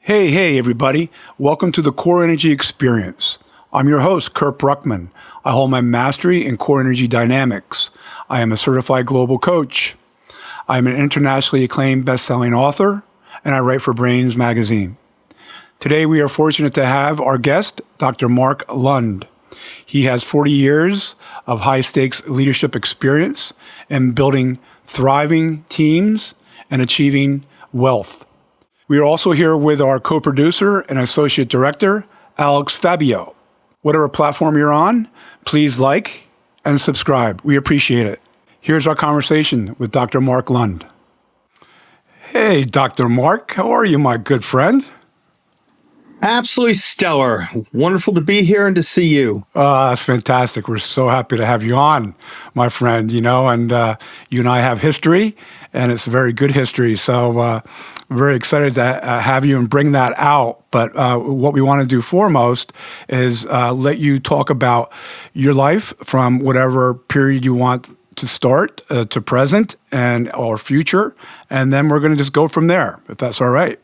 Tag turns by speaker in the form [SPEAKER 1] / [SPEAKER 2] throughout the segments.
[SPEAKER 1] Hey, everybody. Welcome to the Core Energy Experience. I'm your host, Kurt Bruckmann. I hold my mastery in core energy dynamics. I am a certified global coach. I am an internationally acclaimed best-selling author, and I write for Brains magazine. Today, we are fortunate to have our guest, Dr. Mark Lund. He has 40 years of high-stakes leadership experience in building thriving teams and achieving wealth. We are also here with our co-producer and associate director, Alex Fabio. Whatever platform you're on, please like and subscribe. We appreciate it. Here's our conversation with Dr. Mark Lund. Hey, Dr. Mark, how are you, my good friend?
[SPEAKER 2] Absolutely stellar. Wonderful to be here and to see you.
[SPEAKER 1] That's fantastic. We're so happy to have you on, my friend, and you and I have history, and it's a very good history. So very excited to have you and bring that out. But what we want to do foremost is let you talk about your life from whatever period you want to start to present and or future, and then we're going to just go from there, if that's all right.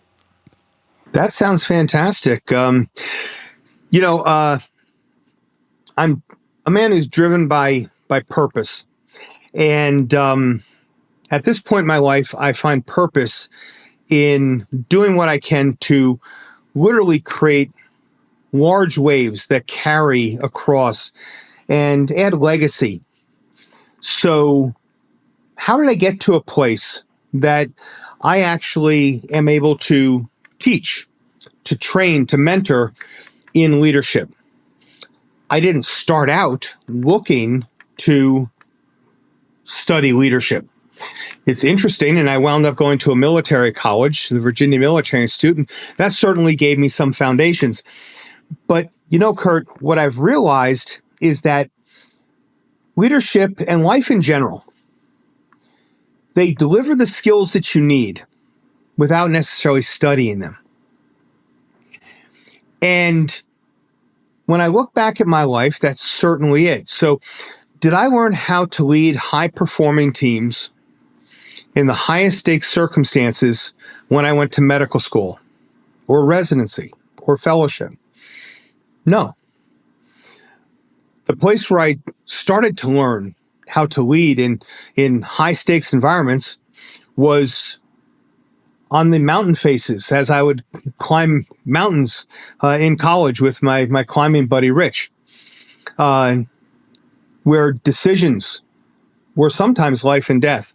[SPEAKER 2] That sounds fantastic. I'm a man who's driven by purpose. And at this point in my life, I find purpose in doing what I can to literally create large waves that carry across and add legacy. So how did I get to a place that I actually am able to teach, to train, to mentor in leadership? I didn't start out looking to study leadership. It's interesting, and I wound up going to a military college, the Virginia Military Institute, and that certainly gave me some foundations. But, Kurt, what I've realized is that leadership and life in general, they deliver the skills that you need without necessarily studying them. And when I look back at my life, that's certainly it. So did I learn how to lead high-performing teams in the highest stakes circumstances when I went to medical school or residency or fellowship? No. The place where I started to learn how to lead in high-stakes environments was on the mountain faces as I would climb mountains in college with my climbing buddy, Rich, where decisions were sometimes life and death,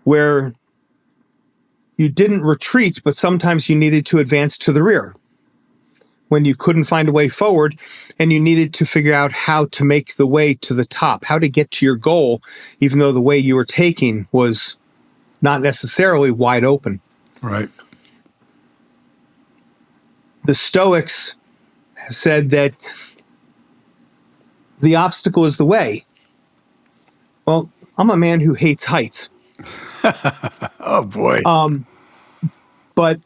[SPEAKER 2] where you didn't retreat, but sometimes you needed to advance to the rear when you couldn't find a way forward and you needed to figure out how to make the way to the top, how to get to your goal, even though the way you were taking was not necessarily wide open.
[SPEAKER 1] Right.
[SPEAKER 2] The Stoics said that the obstacle is the way. Well, I'm a man who hates heights.
[SPEAKER 1] Oh, boy.
[SPEAKER 2] But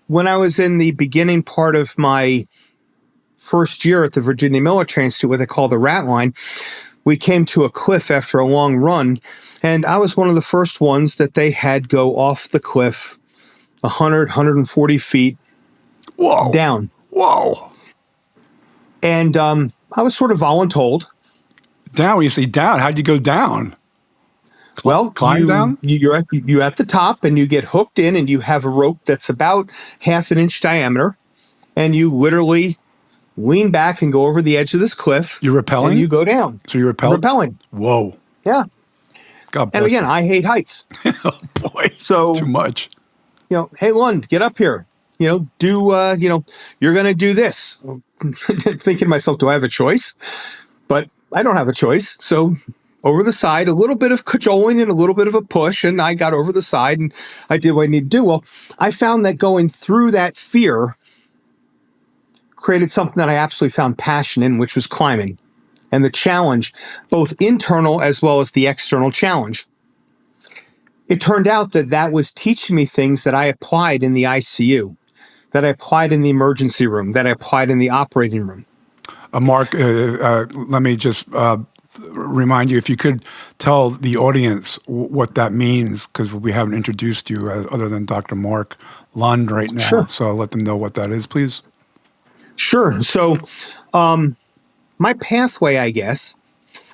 [SPEAKER 2] when I was in the beginning part of my first year at the Virginia Military Institute, what they call the rat line, we came to a cliff after a long run, and I was one of the first ones that they had go off the cliff 100, 140 feet
[SPEAKER 1] Whoa.
[SPEAKER 2] down.
[SPEAKER 1] Whoa.
[SPEAKER 2] And I was sort of voluntold.
[SPEAKER 1] Down? When you say down, how'd you go down?
[SPEAKER 2] Well,
[SPEAKER 1] climb down?
[SPEAKER 2] You're at the top, and you get hooked in, and you have a rope that's about half an inch diameter, and you literally lean back and go over the edge of this cliff.
[SPEAKER 1] You're rappelling?
[SPEAKER 2] And you go down.
[SPEAKER 1] So you're
[SPEAKER 2] rappelling?
[SPEAKER 1] Whoa.
[SPEAKER 2] Yeah.
[SPEAKER 1] God bless
[SPEAKER 2] And again,
[SPEAKER 1] you.
[SPEAKER 2] I hate heights.
[SPEAKER 1] Oh, boy.
[SPEAKER 2] So
[SPEAKER 1] too much.
[SPEAKER 2] Hey, Lund, get up here. You're going to do this. Thinking to myself, do I have a choice? But I don't have a choice. So over the side, a little bit of cajoling and a little bit of a push, and I got over the side and I did what I needed to do. Well, I found that going through that fear created something that I absolutely found passion in, which was climbing and the challenge, both internal as well as the external challenge. It turned out that was teaching me things that I applied in the ICU, that I applied in the emergency room, that I applied in the operating room.
[SPEAKER 1] Mark, let me just remind you, if you could tell the audience what that means, because we haven't introduced you other than Dr. Mark Lund right now.
[SPEAKER 2] Sure.
[SPEAKER 1] So let them know what that is, please.
[SPEAKER 2] Sure. So my pathway, I guess,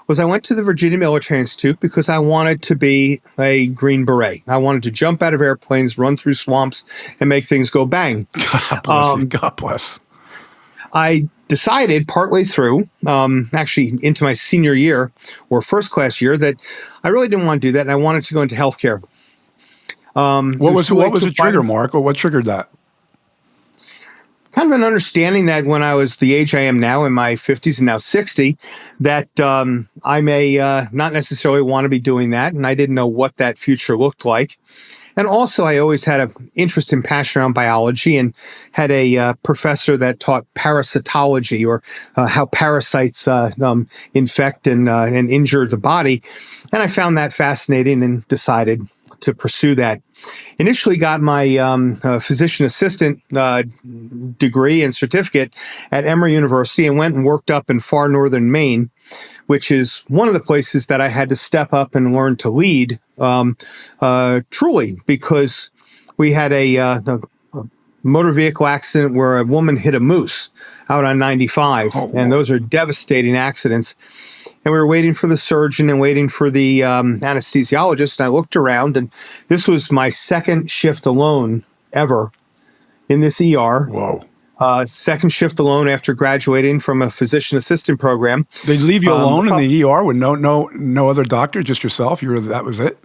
[SPEAKER 2] was I went to the Virginia Military Institute because I wanted to be a Green Beret. I wanted to jump out of airplanes, run through swamps, and make things go bang.
[SPEAKER 1] God bless you. God bless.
[SPEAKER 2] I decided partway through, actually into my senior year or first class year, that I really didn't want to do that, and I wanted to go into healthcare.
[SPEAKER 1] What was the trigger, Mark? Or what triggered that?
[SPEAKER 2] Kind of an understanding that when I was the age I am now, in my 50s and now 60, that I may not necessarily want to be doing that, and I didn't know what that future looked like. And also, I always had an interest and passion around biology, and had a professor that taught parasitology, or how parasites infect and injure the body. And I found that fascinating and decided to pursue that. Initially got my physician assistant degree and certificate at Emory University, and went and worked up in far northern Maine, which is one of the places that I had to step up and learn to lead truly, because we had a motor vehicle accident where a woman hit a moose out on 95, and those are devastating accidents. And we were waiting for the surgeon and waiting for the anesthesiologist, and I looked around, and this was my second shift alone ever in this ER.
[SPEAKER 1] Whoa.
[SPEAKER 2] Second shift alone after graduating from a physician assistant program.
[SPEAKER 1] They leave you alone in the ER with no other doctor, just yourself? That was it?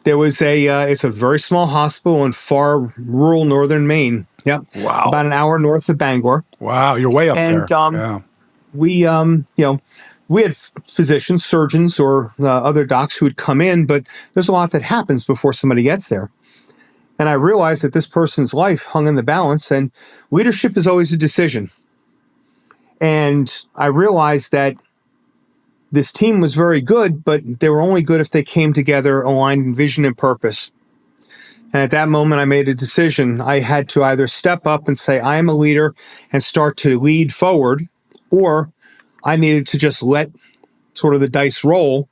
[SPEAKER 2] There was it's a very small hospital in far rural northern Maine. Yep.
[SPEAKER 1] Wow.
[SPEAKER 2] About an hour north of Bangor.
[SPEAKER 1] Wow, you're way up there.
[SPEAKER 2] And we had physicians, surgeons, or other docs who would come in, but there's a lot that happens before somebody gets there. And I realized that this person's life hung in the balance, and leadership is always a decision. And I realized that this team was very good, but they were only good if they came together aligned in vision and purpose. And at that moment, I made a decision. I had to either step up and say, I am a leader, and start to lead forward, or I needed to just let sort of the dice roll.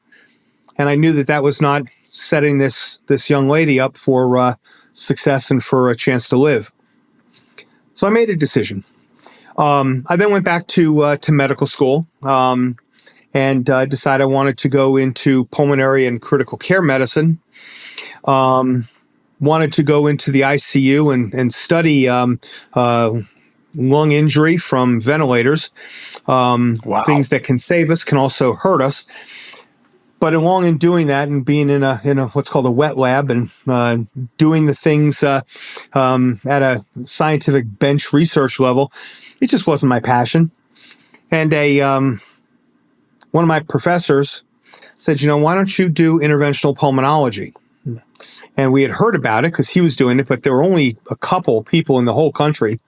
[SPEAKER 2] And I knew that that was not setting this young lady up for success and for a chance to live. So I made a decision. I then went back to medical school and decided I wanted to go into pulmonary and critical care medicine. Wanted to go into the ICU and study lung injury from ventilators.
[SPEAKER 1] Wow.
[SPEAKER 2] Things that can save us can also hurt us. But along in doing that and being in a what's called a wet lab and doing the things at a scientific bench research level, it just wasn't my passion. And one of my professors said, why don't you do interventional pulmonology? And we had heard about it because he was doing it, but there were only a couple people in the whole country.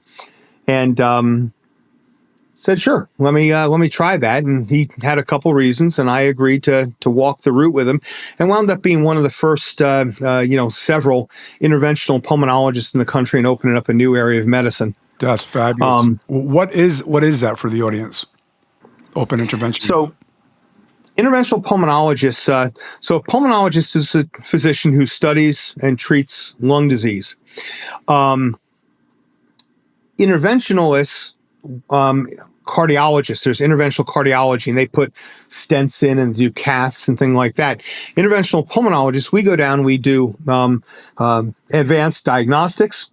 [SPEAKER 2] And said, sure, let me try that. And he had a couple reasons, and I agreed to walk the route with him, and wound up being one of the first, several interventional pulmonologists in the country, and opening up a new area of medicine.
[SPEAKER 1] That's fabulous. What is that for the audience? Open intervention.
[SPEAKER 2] So, interventional pulmonologists. So, a pulmonologist is a physician who studies and treats lung disease. Interventionalists. Cardiologists, there's interventional cardiology, and they put stents in and do caths and things like that. Interventional pulmonologists, we go down, we do advanced diagnostics,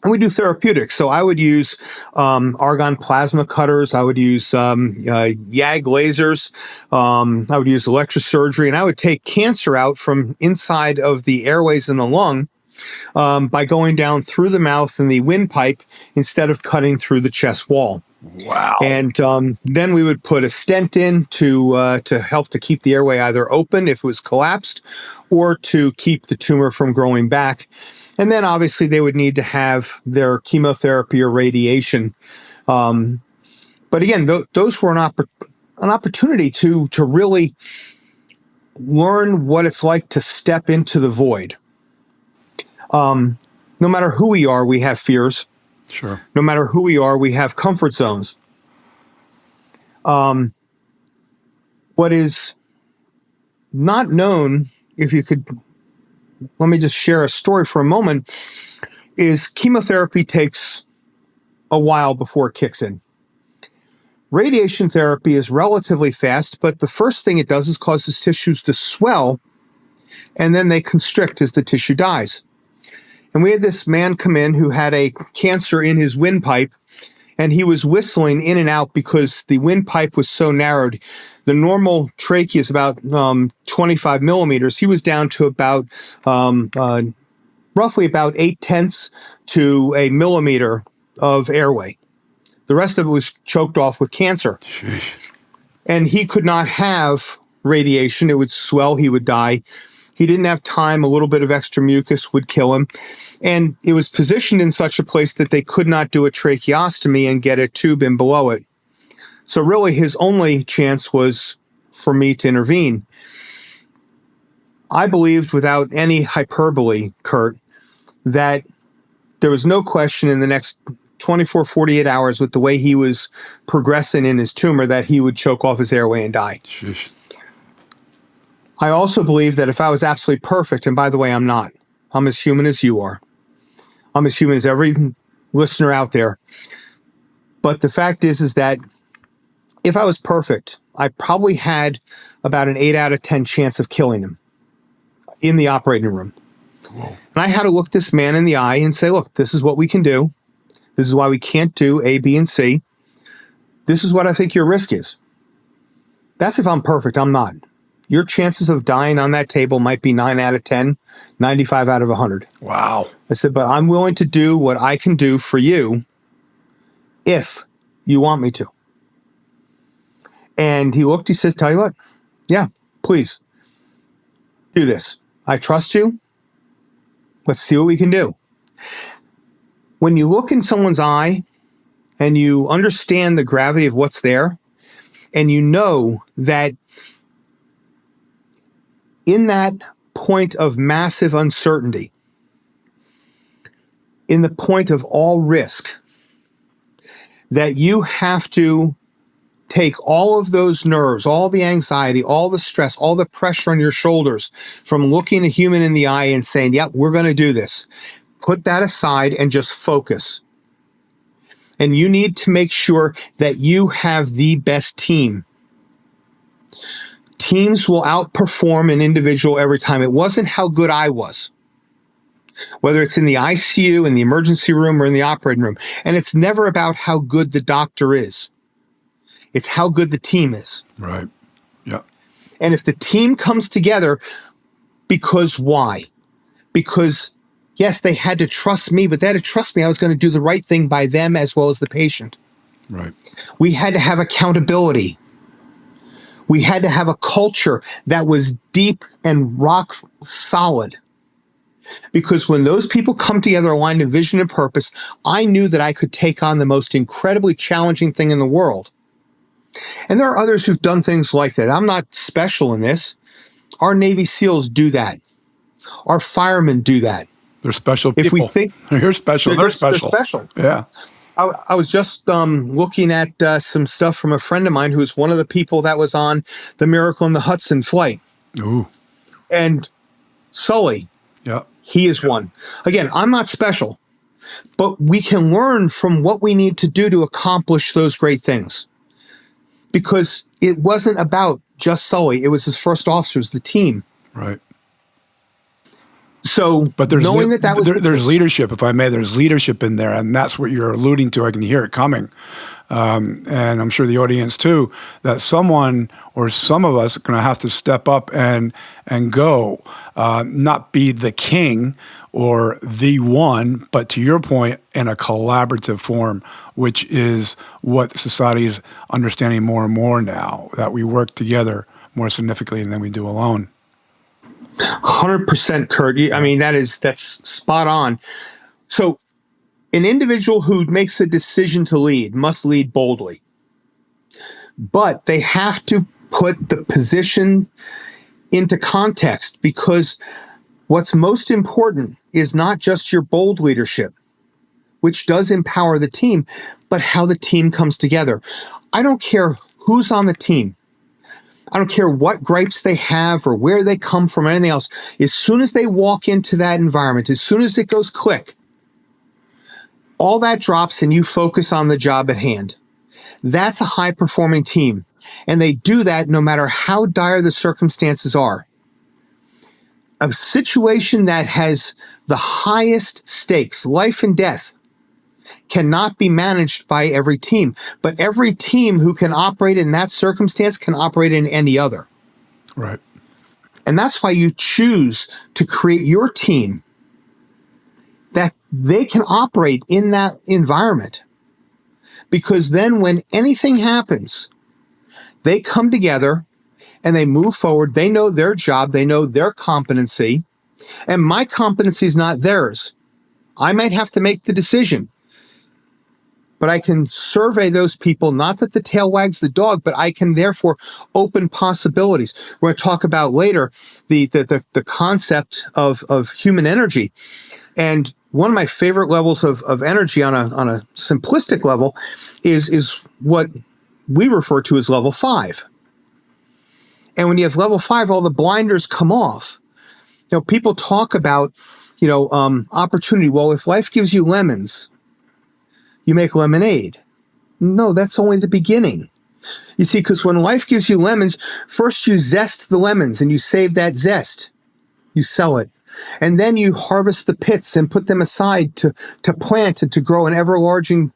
[SPEAKER 2] and we do therapeutics. So I would use argon plasma cutters, I would use YAG lasers, I would use electrosurgery, and I would take cancer out from inside of the airways in the lung by going down through the mouth and the windpipe instead of cutting through the chest wall.
[SPEAKER 1] Wow.
[SPEAKER 2] And then we would put a stent in to help to keep the airway either open if it was collapsed, or to keep the tumor from growing back. And then obviously they would need to have their chemotherapy or radiation. But again, those were an opportunity to really learn what it's like to step into the void. No matter who we are, we have fears.
[SPEAKER 1] Sure.
[SPEAKER 2] No matter who we are, we have comfort zones. What is not known, if you could, let me just share a story for a moment, is chemotherapy takes a while before it kicks in. Radiation therapy is relatively fast, but the first thing it does is causes tissues to swell, and then they constrict as the tissue dies. And we had this man come in who had a cancer in his windpipe, and he was whistling in and out because the windpipe was so narrowed. The normal trachea is about 25 millimeters. He was down to about roughly about 0.8 to a millimeter of airway. The rest of it was choked off with cancer.
[SPEAKER 1] Sheesh.
[SPEAKER 2] And he could not have radiation. It would swell. He would die. He didn't have time. A little bit of extra mucus would kill him. And it was positioned in such a place that they could not do a tracheostomy and get a tube in below it. So really his only chance was for me to intervene. I believed, without any hyperbole, Kurt, that there was no question in the next 24, 48 hours, with the way he was progressing in his tumor, that he would choke off his airway and die.
[SPEAKER 1] Sheesh.
[SPEAKER 2] I also believe that if I was absolutely perfect, and by the way, I'm not. I'm as human as you are. I'm as human as every listener out there. But the fact is that if I was perfect, I probably had about an 8 out of 10 chance of killing him in the operating room.
[SPEAKER 1] Whoa.
[SPEAKER 2] And I had to look this man in the eye and say, look, this is what we can do. This is why we can't do A, B, and C. This is what I think your risk is. That's if I'm perfect. I'm not. Your chances of dying on that table might be 9 out of 10, 95 out of 100.
[SPEAKER 1] Wow.
[SPEAKER 2] I said, but I'm willing to do what I can do for you if you want me to. And he looked, he says, tell you what, yeah, please do this. I trust you. Let's see what we can do. When you look in someone's eye and you understand the gravity of what's there, and you know that in that point of massive uncertainty, in the point of all risk, that you have to take all of those nerves, all the anxiety, all the stress, all the pressure on your shoulders from looking a human in the eye and saying, yep, we're going to do this. Put that aside and just focus. And you need to make sure that you have the best team. Teams will outperform an individual every time. It wasn't how good I was, whether it's in the ICU, in the emergency room, or in the operating room. And it's never about how good the doctor is. It's how good the team is.
[SPEAKER 1] Right. Yeah.
[SPEAKER 2] And if the team comes together, because why? Because, yes, they had to trust me, but they had to trust me I was going to do the right thing by them as well as the patient.
[SPEAKER 1] Right.
[SPEAKER 2] We had to have accountability. We had to have a culture that was deep and rock solid. Because when those people come together aligned in vision and purpose, I knew that I could take on the most incredibly challenging thing in the world. And there are others who've done things like that. I'm not special in this. Our Navy SEALs do that. Our firemen do that.
[SPEAKER 1] They're special people.
[SPEAKER 2] If we think
[SPEAKER 1] You're special, they're special.
[SPEAKER 2] They're special.
[SPEAKER 1] Yeah.
[SPEAKER 2] I was just looking at some stuff from a friend of mine who's one of the people that was on the Miracle in the Hudson flight.
[SPEAKER 1] Ooh.
[SPEAKER 2] And Sully,
[SPEAKER 1] Yeah.
[SPEAKER 2] he is one. Again, I'm not special, but we can learn from what we need to do to accomplish those great things. Because it wasn't about just Sully. It was his first officers, the team.
[SPEAKER 1] Right.
[SPEAKER 2] So,
[SPEAKER 1] But there's
[SPEAKER 2] knowing that was
[SPEAKER 1] there's leadership, if I may, there's leadership in there, and that's what you're alluding to. I can hear it coming, and I'm sure the audience too. That someone or some of us are going to have to step up and go, not be the king or the one, but to your point, in a collaborative form, which is what society is understanding more and more now. That we work together more significantly than we do alone.
[SPEAKER 2] 100%, Kurt. I mean, that's spot on. So an individual who makes a decision to lead must lead boldly. But they have to put the position into context, because what's most important is not just your bold leadership, which does empower the team, but how the team comes together. I don't care who's on the team. I don't care what gripes they have or where they come from or anything else. As soon as they walk into that environment, as soon as it goes click, all that drops and you focus on the job at hand. That's a high-performing team. And they do that no matter how dire the circumstances are. A situation that has the highest stakes, life and death, cannot be managed by every team. But every team who can operate in that circumstance can operate in any other.
[SPEAKER 1] Right.
[SPEAKER 2] And that's why you choose to create your team that they can operate in that environment. Because then when anything happens, they come together and they move forward. They know their job. They know their competency. And my competency is not theirs. I might have to make the decision. But I can survey those people, not that the tail wags the dog, but I can therefore open possibilities. We're going to talk about later the concept of human energy. And one of my favorite levels of energy on a simplistic level is what we refer to as level 5. And when you have level 5, all the blinders come off. People talk about, opportunity. Well, if life gives you lemons, you make lemonade. No, that's only the beginning. You see, because when life gives you lemons, first you zest the lemons and you save that zest. You sell it. And then you harvest the pits and put them aside to plant and to grow an ever-larging,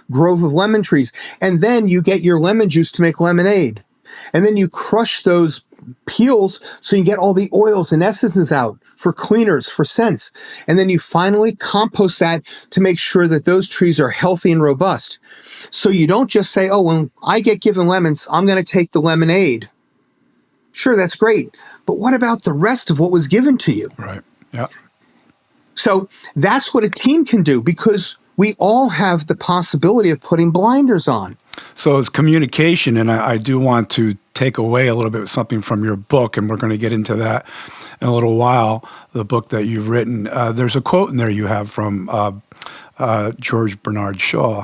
[SPEAKER 2] grove of lemon trees. And then you get your lemon juice to make lemonade. And then you crush those peels so you get all the oils and essences out for cleaners, for scents. And then you finally compost that to make sure that those trees are healthy and robust. So you don't just say, oh, when I get given lemons, I'm going to take the lemonade. Sure, that's great. But what about the rest of what was given to you?
[SPEAKER 1] Right. Yeah.
[SPEAKER 2] So that's what a team can do, because we all have the possibility of putting blinders on.
[SPEAKER 1] So it's communication, and I do want to take away a little bit of something from your book, and we're going to get into that in a little while, the book that you've written. There's a quote in there you have from George Bernard Shaw,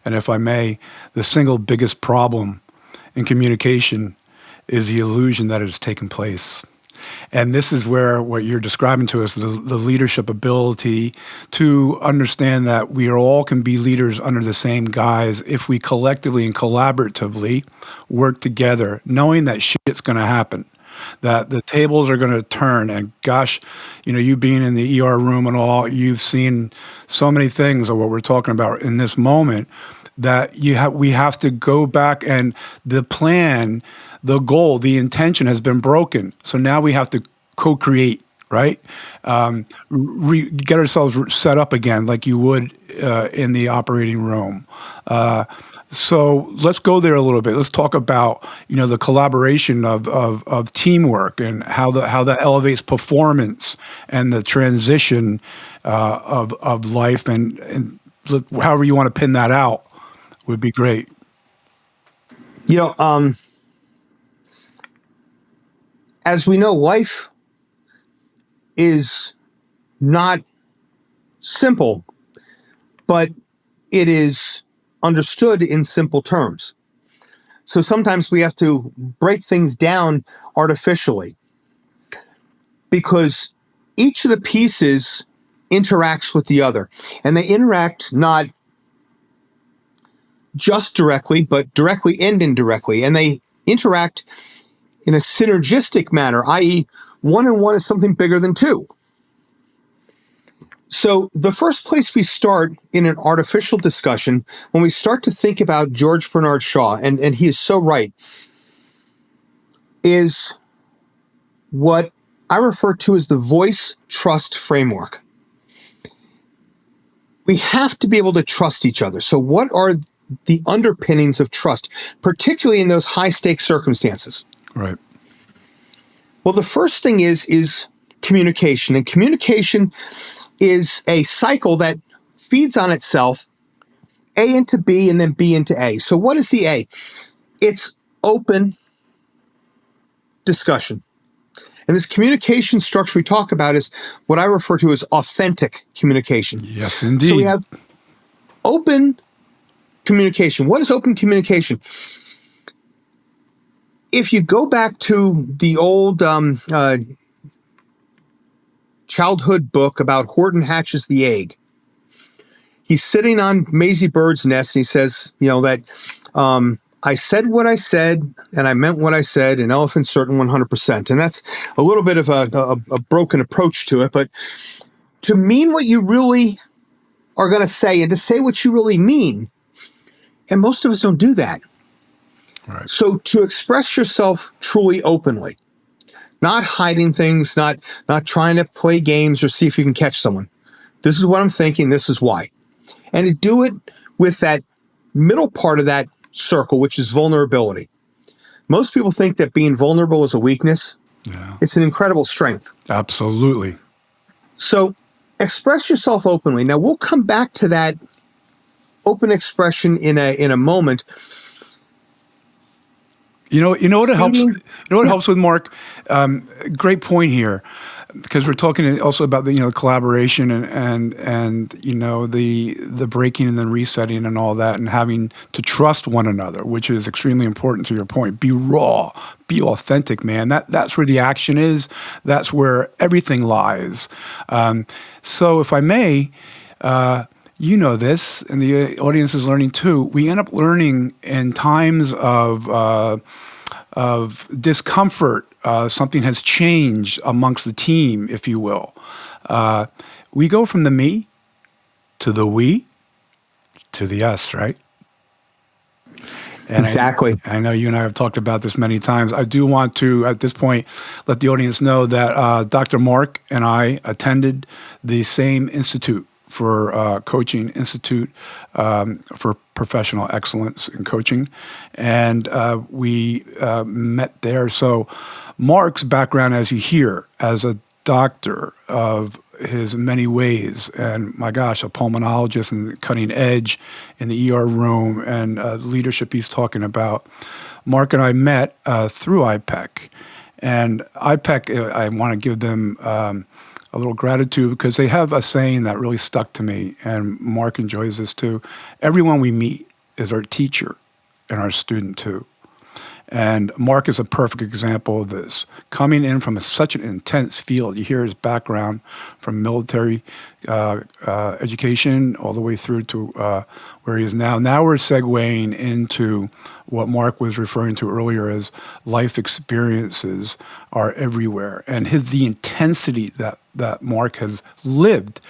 [SPEAKER 1] and if I may, the single biggest problem in communication is the illusion that it has taken place. And this is where what you're describing to us, the leadership ability to understand that we all can be leaders under the same guise if we collectively and collaboratively work together, knowing that shit's going to happen, that the tables are going to turn. And gosh, you being in the ER room and all, you've seen so many things of what we're talking about in this moment that we have to go back, and the plan, the goal, the intention has been broken. So now we have to co-create, right? Get ourselves set up again like you would in the operating room. So let's go there a little bit. Let's talk about, the collaboration of teamwork and how that elevates performance and the transition of life, and however you want to pin that out would be great.
[SPEAKER 2] As we know, life is not simple, but it is understood in simple terms. So sometimes we have to break things down artificially, because each of the pieces interacts with the other, and they interact not just directly, but directly and indirectly, and they interact in a synergistic manner, i.e., 1 and 1 is something bigger than 2. So the first place we start in an artificial discussion, when we start to think about George Bernard Shaw, and he is so right, is what I refer to as the voice-trust framework. We have to be able to trust each other. So what are the underpinnings of trust, particularly in those high-stakes circumstances?
[SPEAKER 1] Right.
[SPEAKER 2] Well, the first thing is communication. And communication is a cycle that feeds on itself, A into B and then B into A. So what is the A? It's open discussion. And this communication structure we talk about is what I refer to as authentic communication.
[SPEAKER 1] Yes, indeed.
[SPEAKER 2] So we have open communication. What is open communication? if you go back to the old childhood book about Horton hatches the egg, he's sitting on Maisie Bird's nest, and he says, that I said what I said, and I meant what I said, and elephant's certain 100%. And that's a little bit of a broken approach to it, but to mean what you really are going to say and to say what you really mean, and most of us don't do that.
[SPEAKER 1] Right.
[SPEAKER 2] So to express yourself truly openly, not hiding things, not trying to play games or see if you can catch someone. This is what I'm thinking. This is why. And to do it with that middle part of that circle, which is vulnerability. Most people think that being vulnerable is a weakness.
[SPEAKER 1] Yeah.
[SPEAKER 2] It's an incredible strength.
[SPEAKER 1] Absolutely.
[SPEAKER 2] So express yourself openly. Now we'll come back to that open expression in a moment.
[SPEAKER 1] You know what it helps. You know what helps with Mark. Great point here, because we're talking also about the collaboration and the breaking and then resetting and all that, and having to trust one another, which is extremely important. To your point, be raw, be authentic, man. That's where the action is. That's where everything lies. So, if I may. You know this, and the audience is learning too. We end up learning in times of discomfort. Something has changed amongst the team, if you will. We go from the me to the we to the us, right? And
[SPEAKER 2] exactly.
[SPEAKER 1] I know you and I have talked about this many times. I do want to, at this point, let the audience know that Dr. Mark and I attended the same institute for Coaching Institute for Professional Excellence in Coaching. And we met there. So Mark's background, as you hear, as a doctor of his many ways, and my gosh, a pulmonologist and cutting edge in the ER room, and leadership he's talking about. Mark and I met through IPEC. And IPEC, I want to give them a little gratitude, because they have a saying that really stuck to me, and Mark enjoys this too. Everyone we meet is our teacher and our student too. And Mark is a perfect example of this. Coming in from such an intense field, you hear his background from military education all the way through to where he is now. Now we're segueing into what Mark was referring to earlier as life experiences are everywhere. And the intensity that Mark has lived,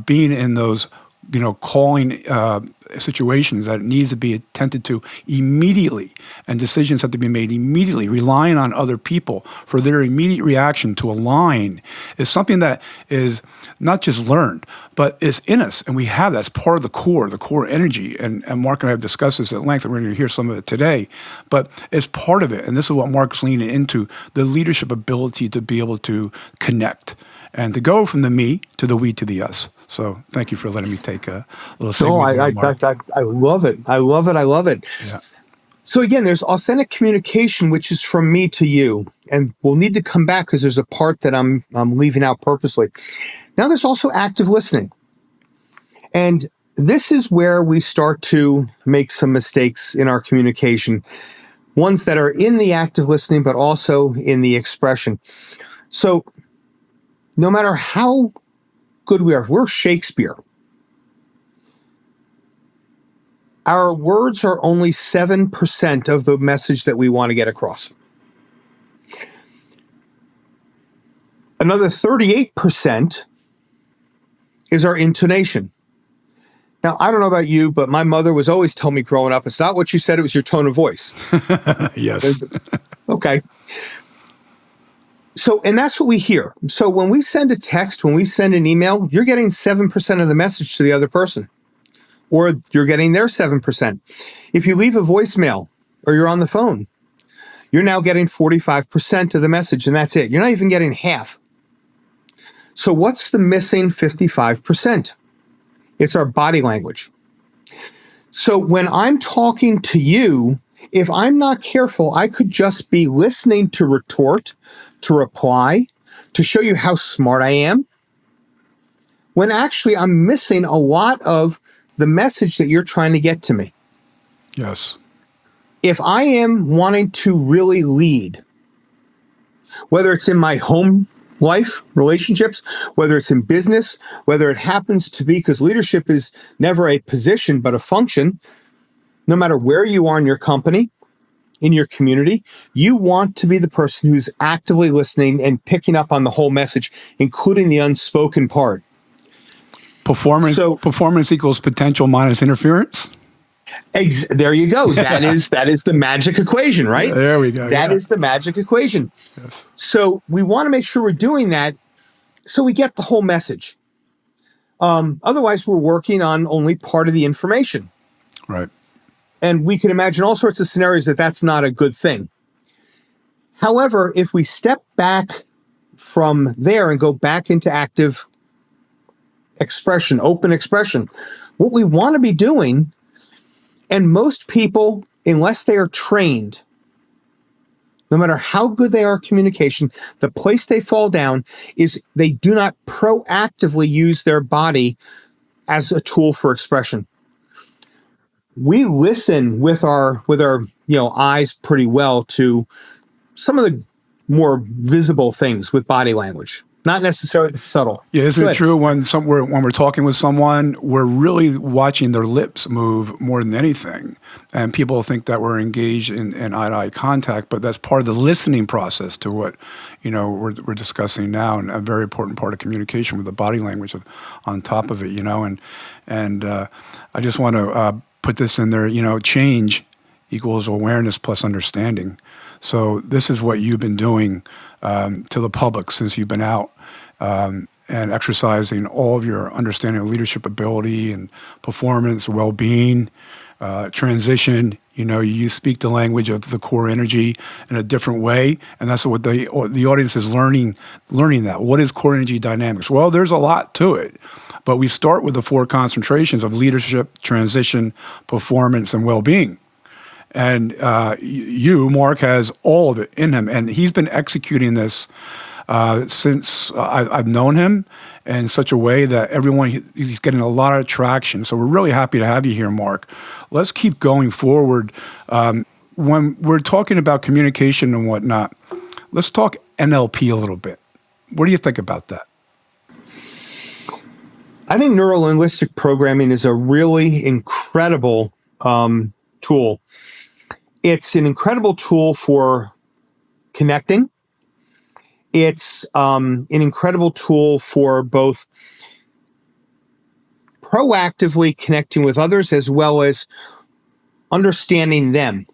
[SPEAKER 1] being in those calling situations that it needs to be attended to immediately, and decisions have to be made immediately, relying on other people for their immediate reaction to align, is something that is not just learned, but is in us. And we have that as part of the core energy. And Mark and I have discussed this at length, and we're going to hear some of it today. But it's part of it. And this is what Mark's leaning into, the leadership ability to be able to connect and to go from the me to the we to the us. So thank you for letting me take a little segue.
[SPEAKER 2] No, I love it. I love it. I love it.
[SPEAKER 1] Yeah.
[SPEAKER 2] So again, there's authentic communication, which is from me to you. And we'll need to come back because there's a part that I'm leaving out purposely. Now there's also active listening. And this is where we start to make some mistakes in our communication. Ones that are in the active listening, but also in the expression. So no matter how good we are, if we're Shakespeare, our words are only 7% of the message that we want to get across. Another 38% is our intonation. Now, I don't know about you, but my mother was always telling me growing up, it's not what you said, it was your tone of voice.
[SPEAKER 1] Yes.
[SPEAKER 2] Okay. So, and that's what we hear. So when we send a text, when we send an email, you're getting 7% of the message to the other person, or you're getting their 7%. If you leave a voicemail or you're on the phone, you're now getting 45% of the message, and that's it. You're not even getting half. So what's the missing 55%? It's our body language. So when I'm talking to you, if I'm not careful, I could just be listening to retort, to reply, to show you how smart I am, when actually I'm missing a lot of the message that you're trying to get to me.
[SPEAKER 1] Yes.
[SPEAKER 2] if I am wanting to really lead, whether it's in my home life, relationships, whether it's in business, whether it happens to be, because leadership is never a position, but a function, no matter where you are in your company, in your community, you want to be the person who's actively listening and picking up on the whole message, including the unspoken part.
[SPEAKER 1] Performance equals potential minus interference.
[SPEAKER 2] There you go. That is the magic equation, right?
[SPEAKER 1] There we go.
[SPEAKER 2] That is the magic equation.
[SPEAKER 1] Yes.
[SPEAKER 2] So we want to make sure we're doing that so we get the whole message. Otherwise, we're working on only part of the information.
[SPEAKER 1] Right.
[SPEAKER 2] And we can imagine all sorts of scenarios that's not a good thing. However, if we step back from there and go back into active expression, open expression, what we want to be doing, and most people, unless they are trained, no matter how good they are at communication, the place they fall down is they do not proactively use their body as a tool for expression. We listen with our eyes pretty well to some of the more visible things with body language, not necessarily subtle.
[SPEAKER 1] Yeah, isn't it true when we're talking with someone, we're really watching their lips move more than anything, and people think that we're engaged in eye-to-eye contact, but that's part of the listening process to what we're discussing now, and a very important part of communication with the body language on top of it. And I just want to put this in there. Change equals awareness plus understanding. So this is what you've been doing to the public since you've been out and exercising all of your understanding of leadership ability and performance, well-being, transition. You speak the language of the core energy in a different way, and that's what the audience is learning that. What is core energy dynamics? Well, there's a lot to it, but we start with the 4 concentrations of leadership, transition, performance, and well-being. And Mark, has all of it in him. And he's been executing this since I've known him in such a way that he's getting a lot of traction. So we're really happy to have you here, Mark. Let's keep going forward. When we're talking about communication and whatnot, let's talk NLP a little bit. What do you think about that?
[SPEAKER 2] I think Neurolinguistic Programming is a really incredible tool. It's an incredible tool for connecting. It's an incredible tool for both proactively connecting with others as well as understanding them.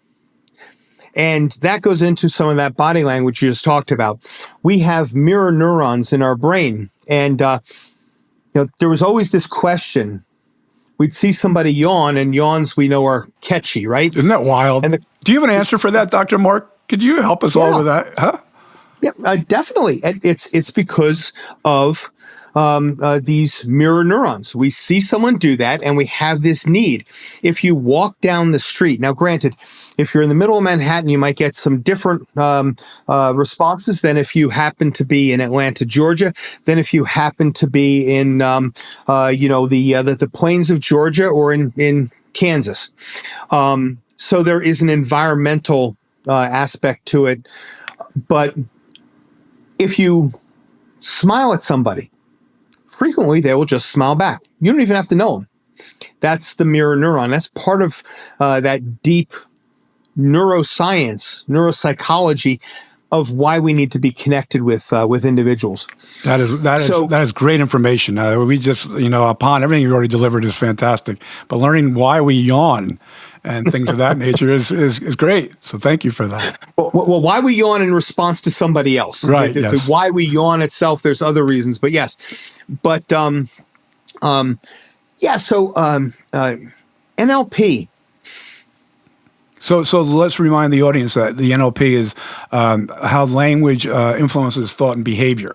[SPEAKER 2] And that goes into some of that body language you just talked about. We have mirror neurons in our brain. And there was always this question. We'd see somebody yawn, and yawns we know are catchy, right?
[SPEAKER 1] Isn't that wild? Do you have an answer for that, Dr. Mark? Could you help us all with that? Huh?
[SPEAKER 2] Yeah, definitely. And it's because of these mirror neurons. We see someone do that, and we have this need. If you walk down the street, now granted, if you're in the middle of Manhattan, you might get some different responses than if you happen to be in Atlanta, Georgia, than if you happen to be in the plains of Georgia or in Kansas. So there is an environmental aspect to it, but if you smile at somebody, frequently they will just smile back. You don't even have to know them. That's the mirror neuron. That's part of that deep neuroscience, neuropsychology of why we need to be connected with individuals.
[SPEAKER 1] That is great information. We just, upon everything you already delivered is fantastic, but learning why we yawn and things of that nature is great. So thank you for that.
[SPEAKER 2] Well, why we yawn in response to somebody else.
[SPEAKER 1] Right.
[SPEAKER 2] The why we yawn itself, there's other reasons, but yes. But, NLP.
[SPEAKER 1] So let's remind the audience that the NLP is how language influences thought and behavior,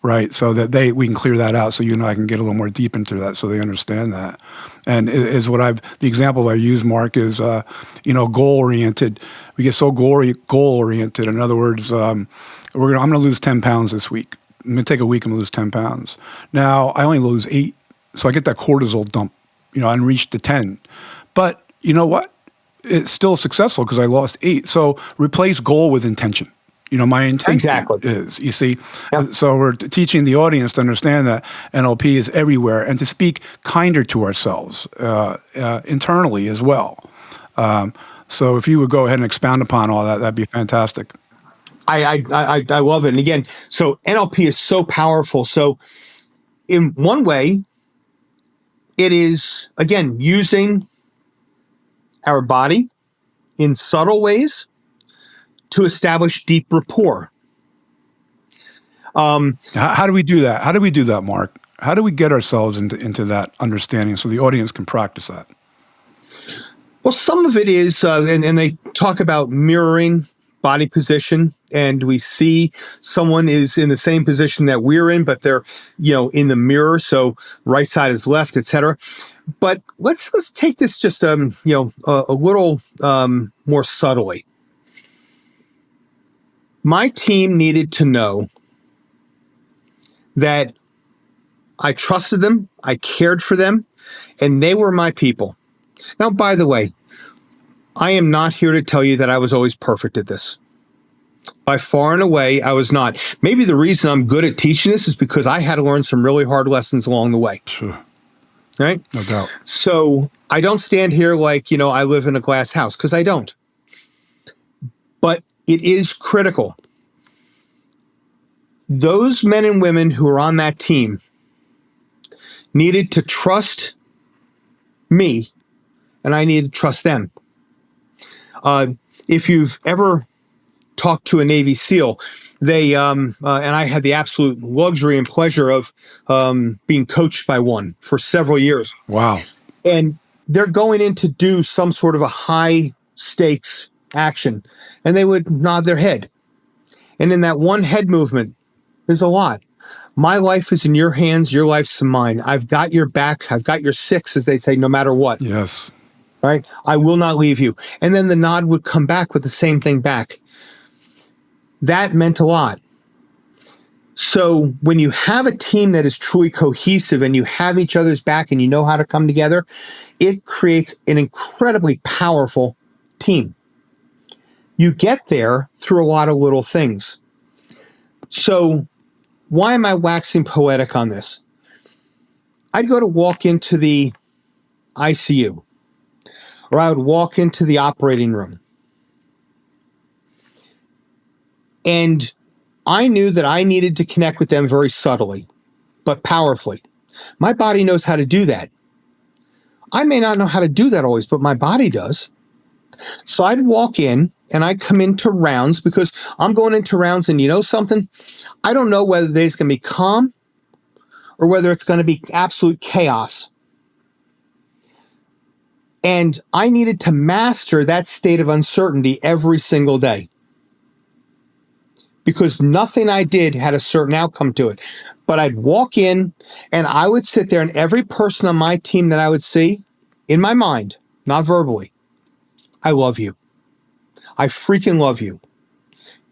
[SPEAKER 1] right? So that we can clear that out. So you and I can get a little more deep into that, so they understand that. And the example I use, Mark, is goal oriented. We get so goal oriented. In other words, I'm going to lose 10 pounds this week. I'm going to take a week and lose 10 pounds. Now I only lose 8, so I get that cortisol dump. I reached the 10, but you know what? it's still successful because I lost 8. So replace goal with intention. My intention
[SPEAKER 2] Exactly.
[SPEAKER 1] is, you see,
[SPEAKER 2] Yep.
[SPEAKER 1] so we're teaching the audience to understand that NLP is everywhere and to speak kinder to ourselves internally as well. So if you would go ahead and expound upon all that, that'd be fantastic.
[SPEAKER 2] I love it. And again, so NLP is so powerful. So in one way, it is, again, using our body in subtle ways to establish deep rapport.
[SPEAKER 1] How do we do that? How do we do that, Mark? How do we get ourselves into that understanding so the audience can practice that?
[SPEAKER 2] Well, some of it is, and they talk about mirroring body position, and we see someone is in the same position that we're in, but they're, in the mirror. So right side is left, etc. But let's take this just, a little more subtly. My team needed to know that I trusted them, I cared for them, and they were my people. Now, by the way, I am not here to tell you that I was always perfect at this. By far and away, I was not. Maybe the reason I'm good at teaching this is because I had to learn some really hard lessons along the way.
[SPEAKER 1] Sure.
[SPEAKER 2] Right?
[SPEAKER 1] No doubt.
[SPEAKER 2] So I don't stand here like, I live in a glass house, because I don't. But it is critical. Those men and women who are on that team needed to trust me, and I needed to trust them. If you've ever talked to a Navy SEAL, they and I had the absolute luxury and pleasure of being coached by one for several years.
[SPEAKER 1] Wow.
[SPEAKER 2] And they're going in to do some sort of a high stakes action, and they would nod their head. And in that one head movement is a lot. My life is in your hands. Your life's in mine. I've got your back. I've got your six, as they say, no matter what.
[SPEAKER 1] Yes.
[SPEAKER 2] Right? I will not leave you. And then the nod would come back with the same thing back. That meant a lot. So when you have a team that is truly cohesive and you have each other's back and you know how to come together, it creates an incredibly powerful team. You get there through a lot of little things. So why am I waxing poetic on this? I'd go to walk into the ICU, or I would walk into the operating room. And I knew that I needed to connect with them very subtly, but powerfully. My body knows how to do that. I may not know how to do that always, but my body does. So I'd walk in and I'd come into rounds, because I'm going into rounds, and you know something? I don't know whether there's going to be calm or whether it's going to be absolute chaos. And I needed to master that state of uncertainty every single day, because nothing I did had a certain outcome to it. But I'd walk in and I would sit there, and every person on my team that I would see, in my mind, not verbally, I love you. I freaking love you.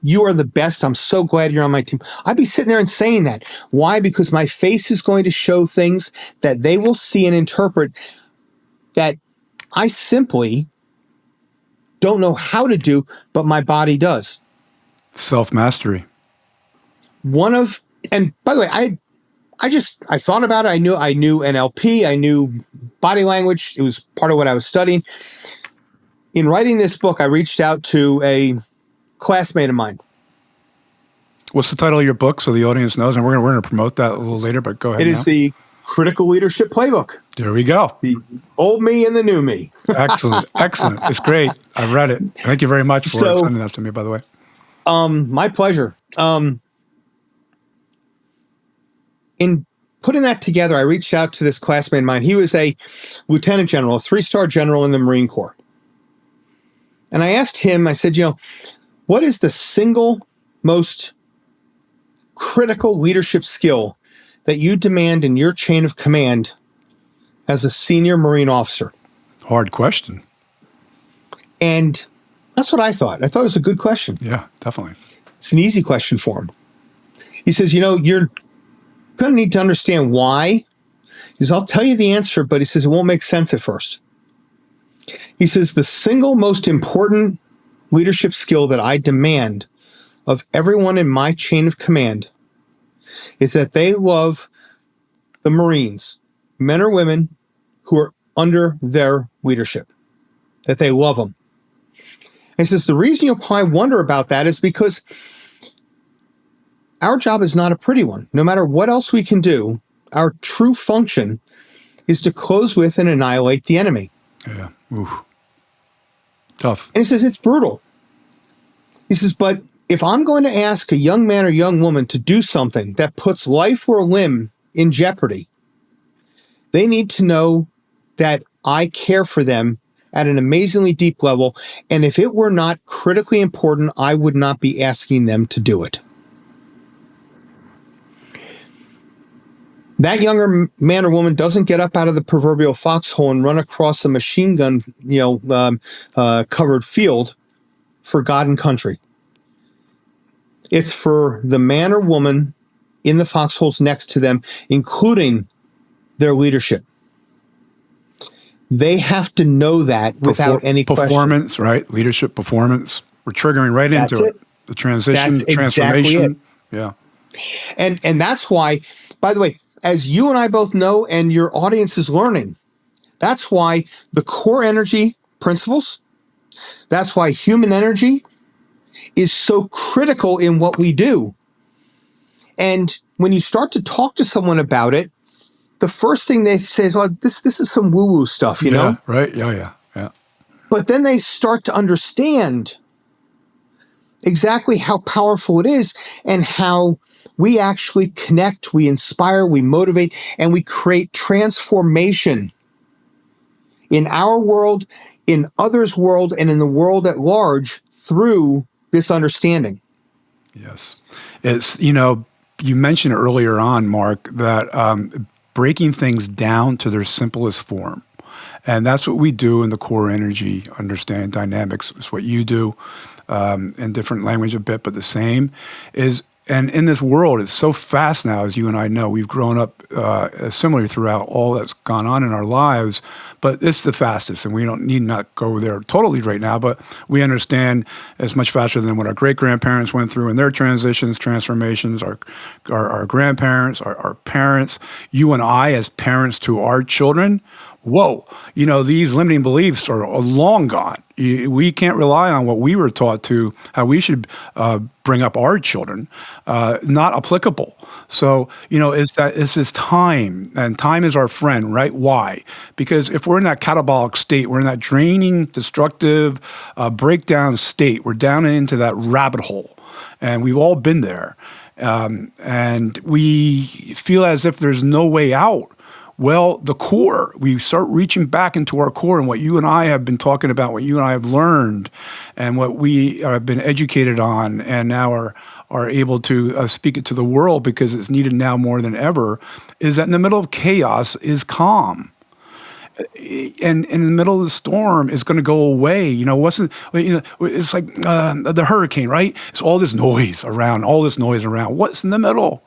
[SPEAKER 2] You are the best. I'm so glad you're on my team. I'd be sitting there and saying that. Why? Because my face is going to show things that they will see and interpret that I simply don't know how to do, but my body does.
[SPEAKER 1] Self-mastery.
[SPEAKER 2] And by the way, I thought about it. I knew NLP. I knew body language. It was part of what I was studying. In writing this book, I reached out to a classmate of mine.
[SPEAKER 1] What's the title of your book so the audience knows? And we're going to promote that a little later, but go ahead.
[SPEAKER 2] It is the Critical Leadership Playbook.
[SPEAKER 1] There we go.
[SPEAKER 2] The old me and the new me.
[SPEAKER 1] Excellent. Excellent. It's great. I read it. Thank you very much for sending that to me, by the way.
[SPEAKER 2] My pleasure. In putting that together, I reached out to this classmate of mine. He was a lieutenant general, a 3-star general in the Marine Corps. And I asked him, I said, what is the single most critical leadership skill that you demand in your chain of command as a senior Marine officer?
[SPEAKER 1] Hard question.
[SPEAKER 2] And that's what I thought. I thought it was a good question.
[SPEAKER 1] Yeah, definitely.
[SPEAKER 2] It's an easy question for him. He says, you're going to need to understand why. He says, I'll tell you the answer, but he says, it won't make sense at first. He says, the single most important leadership skill that I demand of everyone in my chain of command is that they love the Marines, men or women who are under their leadership, that they love them. And he says, the reason you'll probably wonder about that is because our job is not a pretty one. No matter what else we can do, our true function is to close with and annihilate the enemy.
[SPEAKER 1] Yeah. Oof. Tough.
[SPEAKER 2] And he says, it's brutal. He says, but if I'm going to ask a young man or young woman to do something that puts life or limb in jeopardy, they need to know that I care for them at an amazingly deep level. And if it were not critically important, I would not be asking them to do it. That younger man or woman doesn't get up out of the proverbial foxhole and run across a machine gun, covered field for God and country. It's for the man or woman in the foxholes next to them, including their leadership. They have to know that without any question.
[SPEAKER 1] Performance, right? Leadership performance. We're triggering right into it. The transition, the transformation.
[SPEAKER 2] Exactly it. Yeah. And that's why, by the way, as you and I both know, and your audience is learning, that's why the core energy principles, that's why human energy is so critical in what we do. And when you start to talk to someone about it, the first thing they say is, "Oh, this is some woo-woo stuff," you know?
[SPEAKER 1] Right. Yeah.
[SPEAKER 2] But then they start to understand exactly how powerful it is and how we actually connect, we inspire, we motivate, and we create transformation in our world, in others' world, and in the world at large through this understanding.
[SPEAKER 1] Yes. It's, you mentioned earlier on, Mark, that breaking things down to their simplest form. And that's what we do in the core energy understanding dynamics. It's what you do in different language a bit, but the same is. And in this world, it's so fast now, as you and I know. We've grown up similarly throughout all that's gone on in our lives, but it's the fastest, and we need not go there totally right now, but we understand it's much faster than what our great-grandparents went through in their transitions, transformations, our grandparents, our parents, you and I as parents to our children. Whoa, these limiting beliefs are long gone. We can't rely on what we were taught to, how we should bring up our children, not applicable. So, it's this time, and time is our friend, right? Why? Because if we're in that catabolic state, we're in that draining, destructive, breakdown state, we're down into that rabbit hole, and we've all been there. And we feel as if there's no way out. Well, the core, we start reaching back into our core and what you and I have been talking about, what you and I have learned and what we have been educated on and now are able to speak it to the world because it's needed now more than ever, is that in the middle of chaos is calm. And in the middle of the storm is going to go away. It's like the hurricane, right? It's all this noise around. What's in the middle?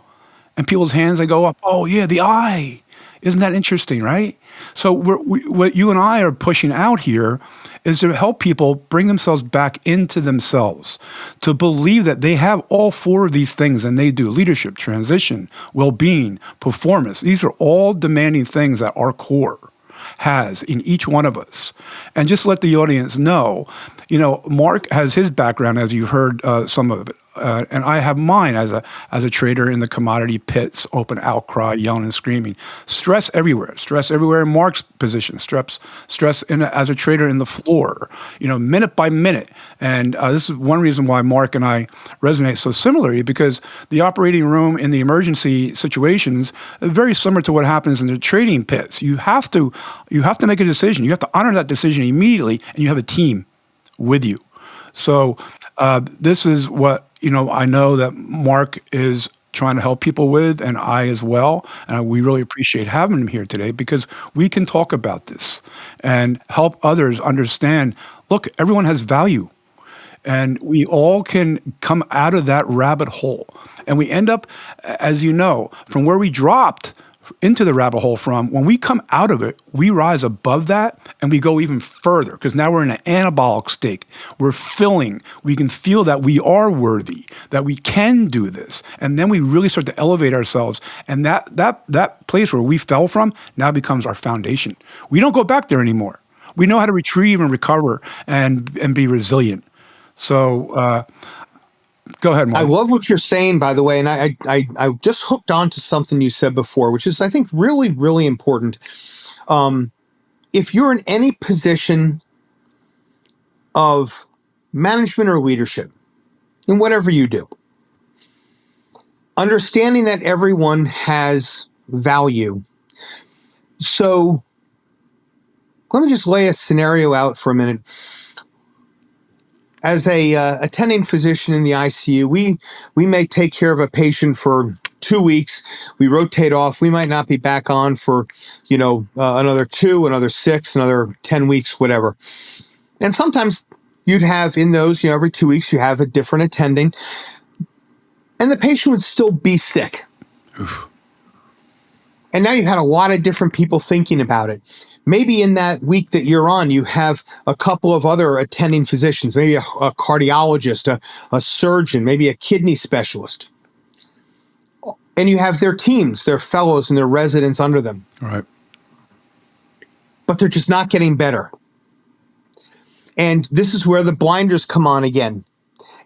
[SPEAKER 1] And people's hands, they go up, oh yeah, the eye. Isn't that interesting, right? So what you and I are pushing out here is to help people bring themselves back into themselves, to believe that they have all four of these things, and they do: leadership, transition, well-being, performance. These are all demanding things that our core has in each one of us. And just let the audience know, Mark has his background, as you heard some of it. And I have mine as a trader in the commodity pits, open outcry, yelling and screaming. Stress everywhere in Mark's position, stress as a trader in the floor, minute by minute. And this is one reason why Mark and I resonate so similarly, because the operating room in the emergency situations is very similar to what happens in the trading pits. You have to make a decision. You have to honor that decision immediately, and you have a team with you. So this is what, I know that Mark is trying to help people with, and I as well. And we really appreciate having him here today because we can talk about this and help others understand, look, everyone has value. And we all can come out of that rabbit hole. And we end up, as you know, from where we dropped into the rabbit hole from, when we come out of it, we rise above that and we go even further because now we're in an anabolic state. We're filling. We can feel that we are worthy, that we can do this. And then we really start to elevate ourselves. And that place where we fell from now becomes our foundation. We don't go back there anymore. We know how to retrieve and recover and be resilient. So go ahead, Mark.
[SPEAKER 2] I love what you're saying, by the way, and I just hooked on to something you said before, which is, I think, really, really important. If you're in any position of management or leadership, in whatever you do, understanding that everyone has value. So let me just lay a scenario out for a minute. As a attending physician in the ICU, we may take care of a patient for 2 weeks. We rotate off. We might not be back on for, another 2, another 6, another 10 weeks, whatever. And sometimes you'd have in those, every 2 weeks, you have a different attending, and the patient would still be sick.
[SPEAKER 1] Oof.
[SPEAKER 2] And now you've had a lot of different people thinking about it. Maybe in that week that you're on, you have a couple of other attending physicians, maybe a cardiologist, a surgeon, maybe a kidney specialist. And you have their teams, their fellows and their residents under them.
[SPEAKER 1] Right.
[SPEAKER 2] But they're just not getting better. And this is where the blinders come on again.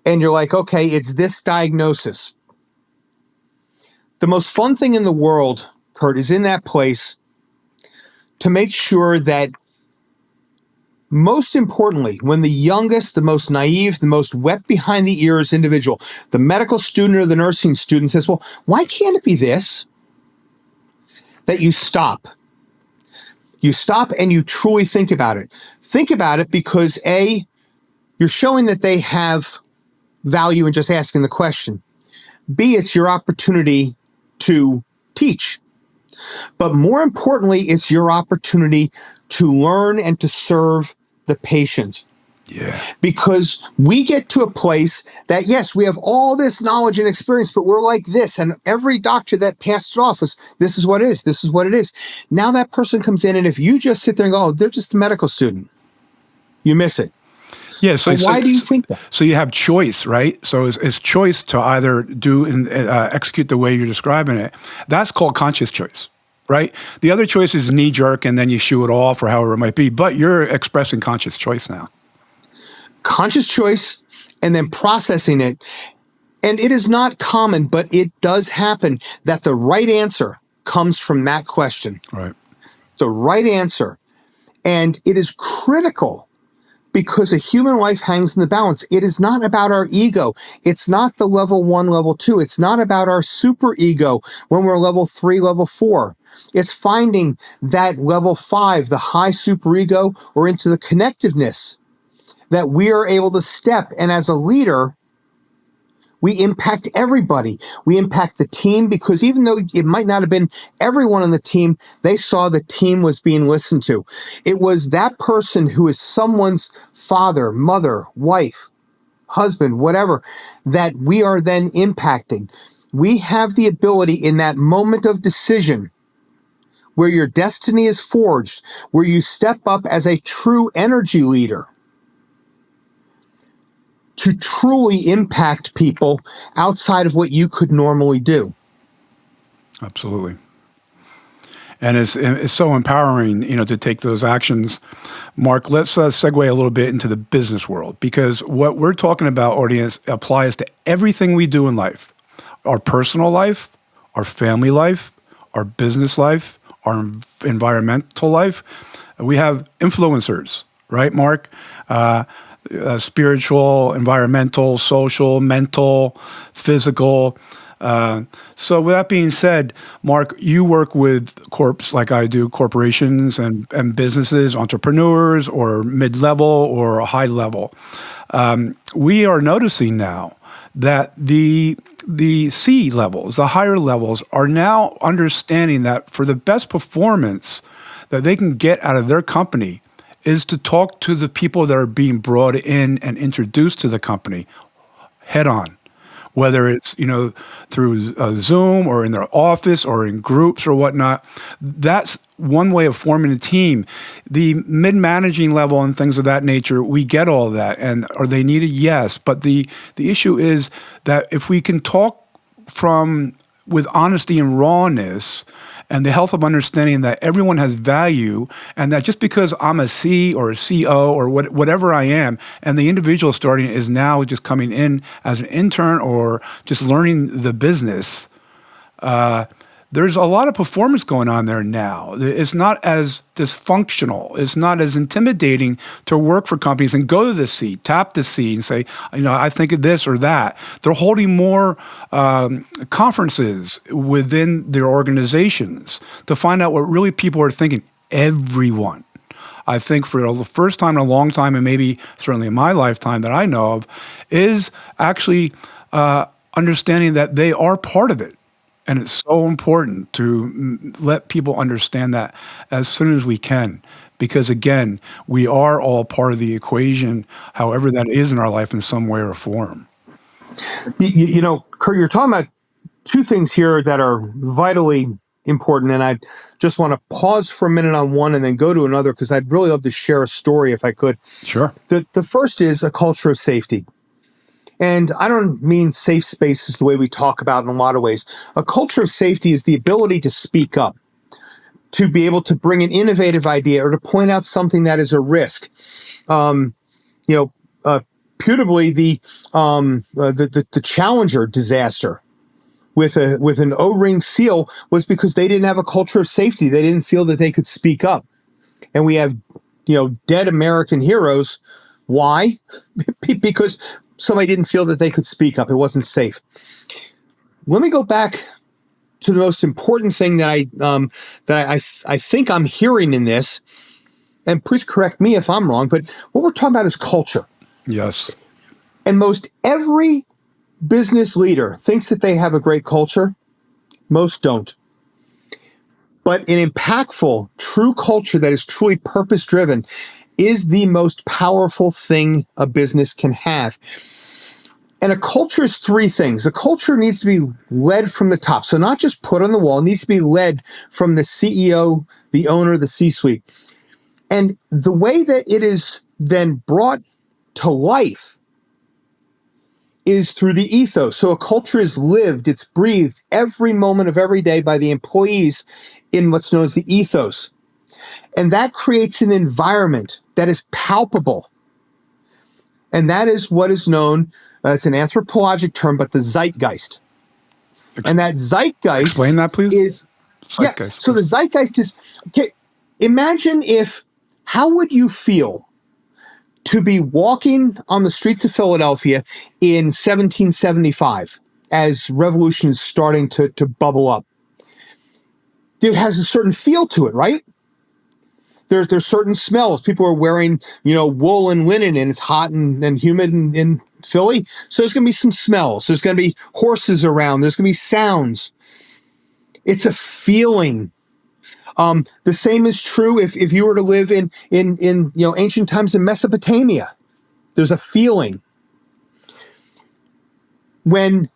[SPEAKER 2] And you're like, okay, it's this diagnosis. The most fun thing in the world, Kurt, is in that place to make sure that, most importantly, when the youngest, the most naive, the most wet behind the ears individual, the medical student or the nursing student says, well, why can't it be this? That you stop. You stop and you truly think about it. Think about it because A, you're showing that they have value in just asking the question. B, it's your opportunity to teach. But more importantly, it's your opportunity to learn and to serve the patient.
[SPEAKER 1] Yeah.
[SPEAKER 2] Because we get to a place that, yes, we have all this knowledge and experience, but we're like this. And every doctor that passed it off was, this is what it is. This is what it is. Now that person comes in, and if you just sit there and go, oh, they're just a medical student, you miss it.
[SPEAKER 1] Yeah. So
[SPEAKER 2] why do you think that?
[SPEAKER 1] So you have choice, right? So it's choice to either do and execute the way you're describing it. That's called conscious choice, right? The other choice is knee jerk, and then you shoo it off or however it might be. But you're expressing conscious choice now.
[SPEAKER 2] Conscious choice, and then processing it. And it is not common, but it does happen that the right answer comes from that question.
[SPEAKER 1] Right.
[SPEAKER 2] The right answer. And it is critical because a human life hangs in the balance. It is not about our ego. It's not the level 1, level 2. It's not about our super ego when we're level 3, level 4. It's finding that level 5, the high super ego, or into the connectiveness that we are able to step. And as a leader, we impact everybody. We impact the team, because even though it might not have been everyone on the team, they saw the team was being listened to. It was that person who is someone's father, mother, wife, husband, whatever, that we are then impacting. We have the ability in that moment of decision where your destiny is forged, where you step up as a true energy leader, to truly impact people outside of what you could normally do.
[SPEAKER 1] Absolutely. And it's so empowering, to take those actions. Mark, let's segue a little bit into the business world, because what we're talking about, audience, applies to everything we do in life. Our personal life, our family life, our business life, our environmental life. We have influencers, right, Mark? Spiritual, environmental, social, mental, physical. So with that being said, Mark, you work with corps like I do, corporations and businesses, entrepreneurs, or mid-level or high level. We are noticing now that the C levels, the higher levels, are now understanding that for the best performance that they can get out of their company is to talk to the people that are being brought in and introduced to the company head on. whether it's, through Zoom or in their office or in groups or whatnot. That's one way of forming a team. The mid-managing level and things of that nature, we get all that. And are they needed? Yes. But the issue is that if we can talk with honesty and rawness and the health of understanding that everyone has value, and that just because I'm a C or a CO or whatever I am, and the individual starting is now just coming in as an intern or just learning the business, there's a lot of performance going on there now. It's not as dysfunctional. It's not as intimidating to work for companies and go to the seat, tap the seat and say, I think of this or that. They're holding more conferences within their organizations to find out what really people are thinking. Everyone. I think for the first time in a long time, and maybe certainly in my lifetime that I know of, is actually understanding that they are part of it. And it's so important to let people understand that as soon as we can, because again, we are all part of the equation, however that is in our life in some way or form.
[SPEAKER 2] Kurt, you're talking about two things here that are vitally important, and I just want to pause for a minute on one and then go to another, because I'd really love to share a story if I could.
[SPEAKER 1] Sure.
[SPEAKER 2] The first is a culture of safety. And I don't mean safe spaces the way we talk about in a lot of ways. A culture of safety is the ability to speak up, to be able to bring an innovative idea or to point out something that is a risk. Putably, the Challenger disaster with an O-ring seal was because they didn't have a culture of safety. They didn't feel that they could speak up. And we have, dead American heroes. Why? Because somebody didn't feel that they could speak up. It wasn't safe. Let me go back to the most important thing that I think I'm hearing in this, and please correct me if I'm wrong, but what we're talking about is culture.
[SPEAKER 1] Yes.
[SPEAKER 2] And most every business leader thinks that they have a great culture. Most don't. But an impactful, true culture that is truly purpose-driven is the most powerful thing a business can have. And a culture is three things. A culture needs to be led from the top. So not just put on the wall, it needs to be led from the CEO, the owner, the C-suite. And the way that it is then brought to life is through the ethos. So a culture is lived, it's breathed every moment of every day by the employees in what's known as the ethos. And that creates an environment that is palpable. And that is what is known, it's an anthropologic term, but the zeitgeist. And that zeitgeist
[SPEAKER 1] Explain that, please.
[SPEAKER 2] Zeitgeist, so the zeitgeist is, okay, imagine how would you feel to be walking on the streets of Philadelphia in 1775 as revolution is starting to bubble up? It has a certain feel to it, right? There's certain smells. People are wearing, wool and linen, and it's hot and humid in Philly. So there's going to be some smells. There's going to be horses around. There's going to be sounds. It's a feeling. The same is true if you were to live in ancient times in Mesopotamia. There's a feeling. When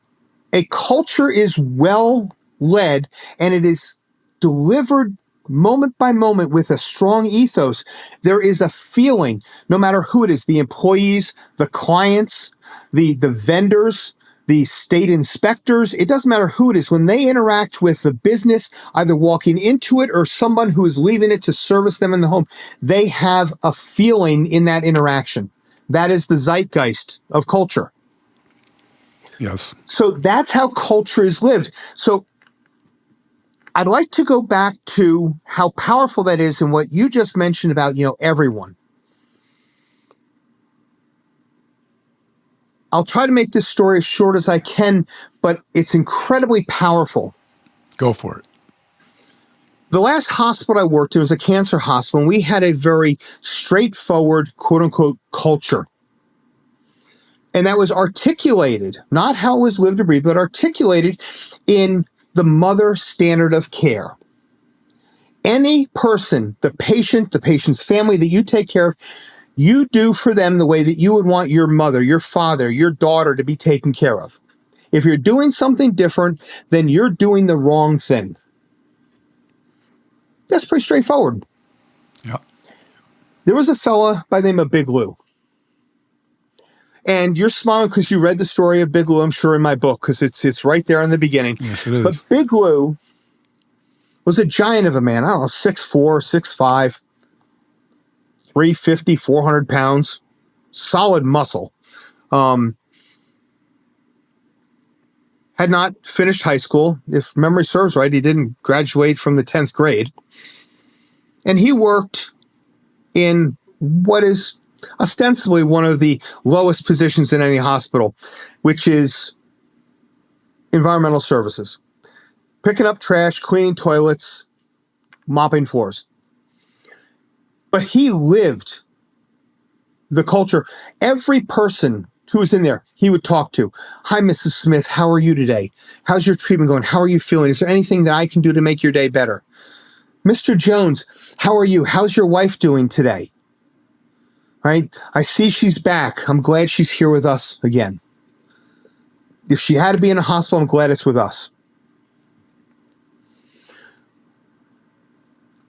[SPEAKER 2] a culture is well led and it is delivered moment by moment with a strong ethos, there is a feeling, no matter who it is, the employees, the clients, the vendors, the state inspectors, it doesn't matter who it is. When they interact with the business, either walking into it or someone who is leaving it to service them in the home, they have a feeling in that interaction. That is the zeitgeist of culture.
[SPEAKER 1] Yes.
[SPEAKER 2] So that's how culture is lived. So I'd like to go back to how powerful that is and what you just mentioned about, everyone. I'll try to make this story as short as I can, but it's incredibly powerful.
[SPEAKER 1] Go for it.
[SPEAKER 2] The last hospital I worked in was a cancer hospital, and we had a very straightforward, quote unquote, culture. And that was articulated, not how it was lived or breathed, but articulated in the mother standard of care. Any person, the patient's family that you take care of, you do for them the way that you would want your mother, your father, your daughter to be taken care of. If you're doing something different, then you're doing the wrong thing. That's pretty straightforward.
[SPEAKER 1] Yeah.
[SPEAKER 2] There was a fella by the name of Big Lou. And you're smiling because you read the story of Big Lou, I'm sure, in my book, because it's right there in the beginning.
[SPEAKER 1] Yes, it is.
[SPEAKER 2] But Big Lou was a giant of a man. I don't know, 6'4", 6'5", 350, 400 pounds. Solid muscle. Had not finished high school. If memory serves right, he didn't graduate from the 10th grade. And he worked in what is ostensibly one of the lowest positions in any hospital, which is environmental services. Picking up trash, cleaning toilets, mopping floors. But he lived the culture. Every person who was in there, he would talk to. Hi, Mrs. Smith. How are you today? How's your treatment going? How are you feeling? Is there anything that I can do to make your day better? Mr. Jones, how are you? How's your wife doing today? Right? I see she's back. I'm glad she's here with us again. If she had to be in a hospital, I'm glad it's with us.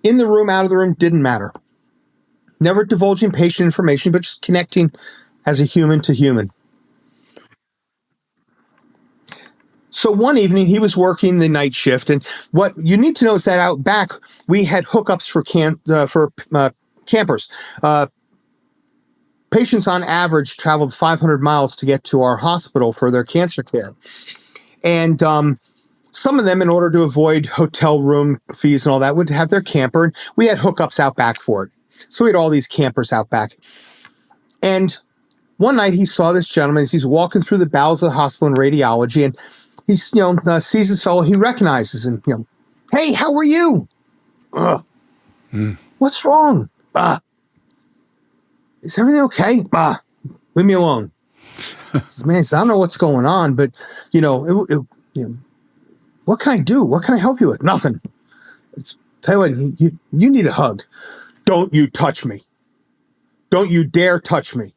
[SPEAKER 2] In the room, out of the room, didn't matter. Never divulging patient information, but just connecting as a human to human. So one evening, he was working the night shift, and what you need to know is that out back, we had hookups for campers. Patients on average traveled 500 miles to get to our hospital for their cancer care. And some of them, in order to avoid hotel room fees and all that, would have their camper. And we had hookups out back for it. So we had all these campers out back. And one night he saw this gentleman as he's walking through the bowels of the hospital in radiology, and he sees this fellow he recognizes, and hey, how are you? What's wrong? Is everything okay? Leave me alone. Man, I don't know what's going on, but what can I do? What can I help you with? Nothing. Tell you what, you need a hug. Don't you touch me. Don't you dare touch me.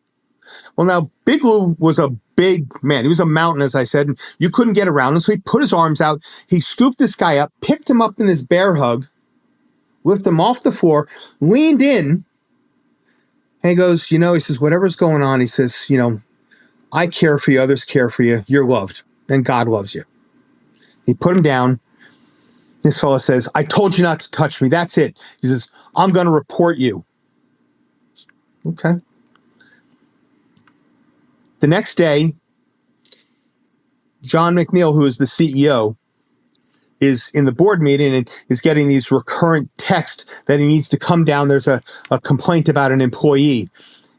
[SPEAKER 2] Well, now, Big Lou was a big man. He was a mountain, as I said, and you couldn't get around him. So he put his arms out. He scooped this guy up, picked him up in his bear hug, lifted him off the floor, leaned in, and he goes, he says, whatever's going on, he says, I care for you, others care for you, you're loved, and God loves you. He put him down. This fellow says, I told you not to touch me. That's it. He says, I'm going to report you. Okay. The next day, John McNeil, who is the CEO, is in the board meeting and is getting these recurrent texts that he needs to come down. There's a complaint about an employee.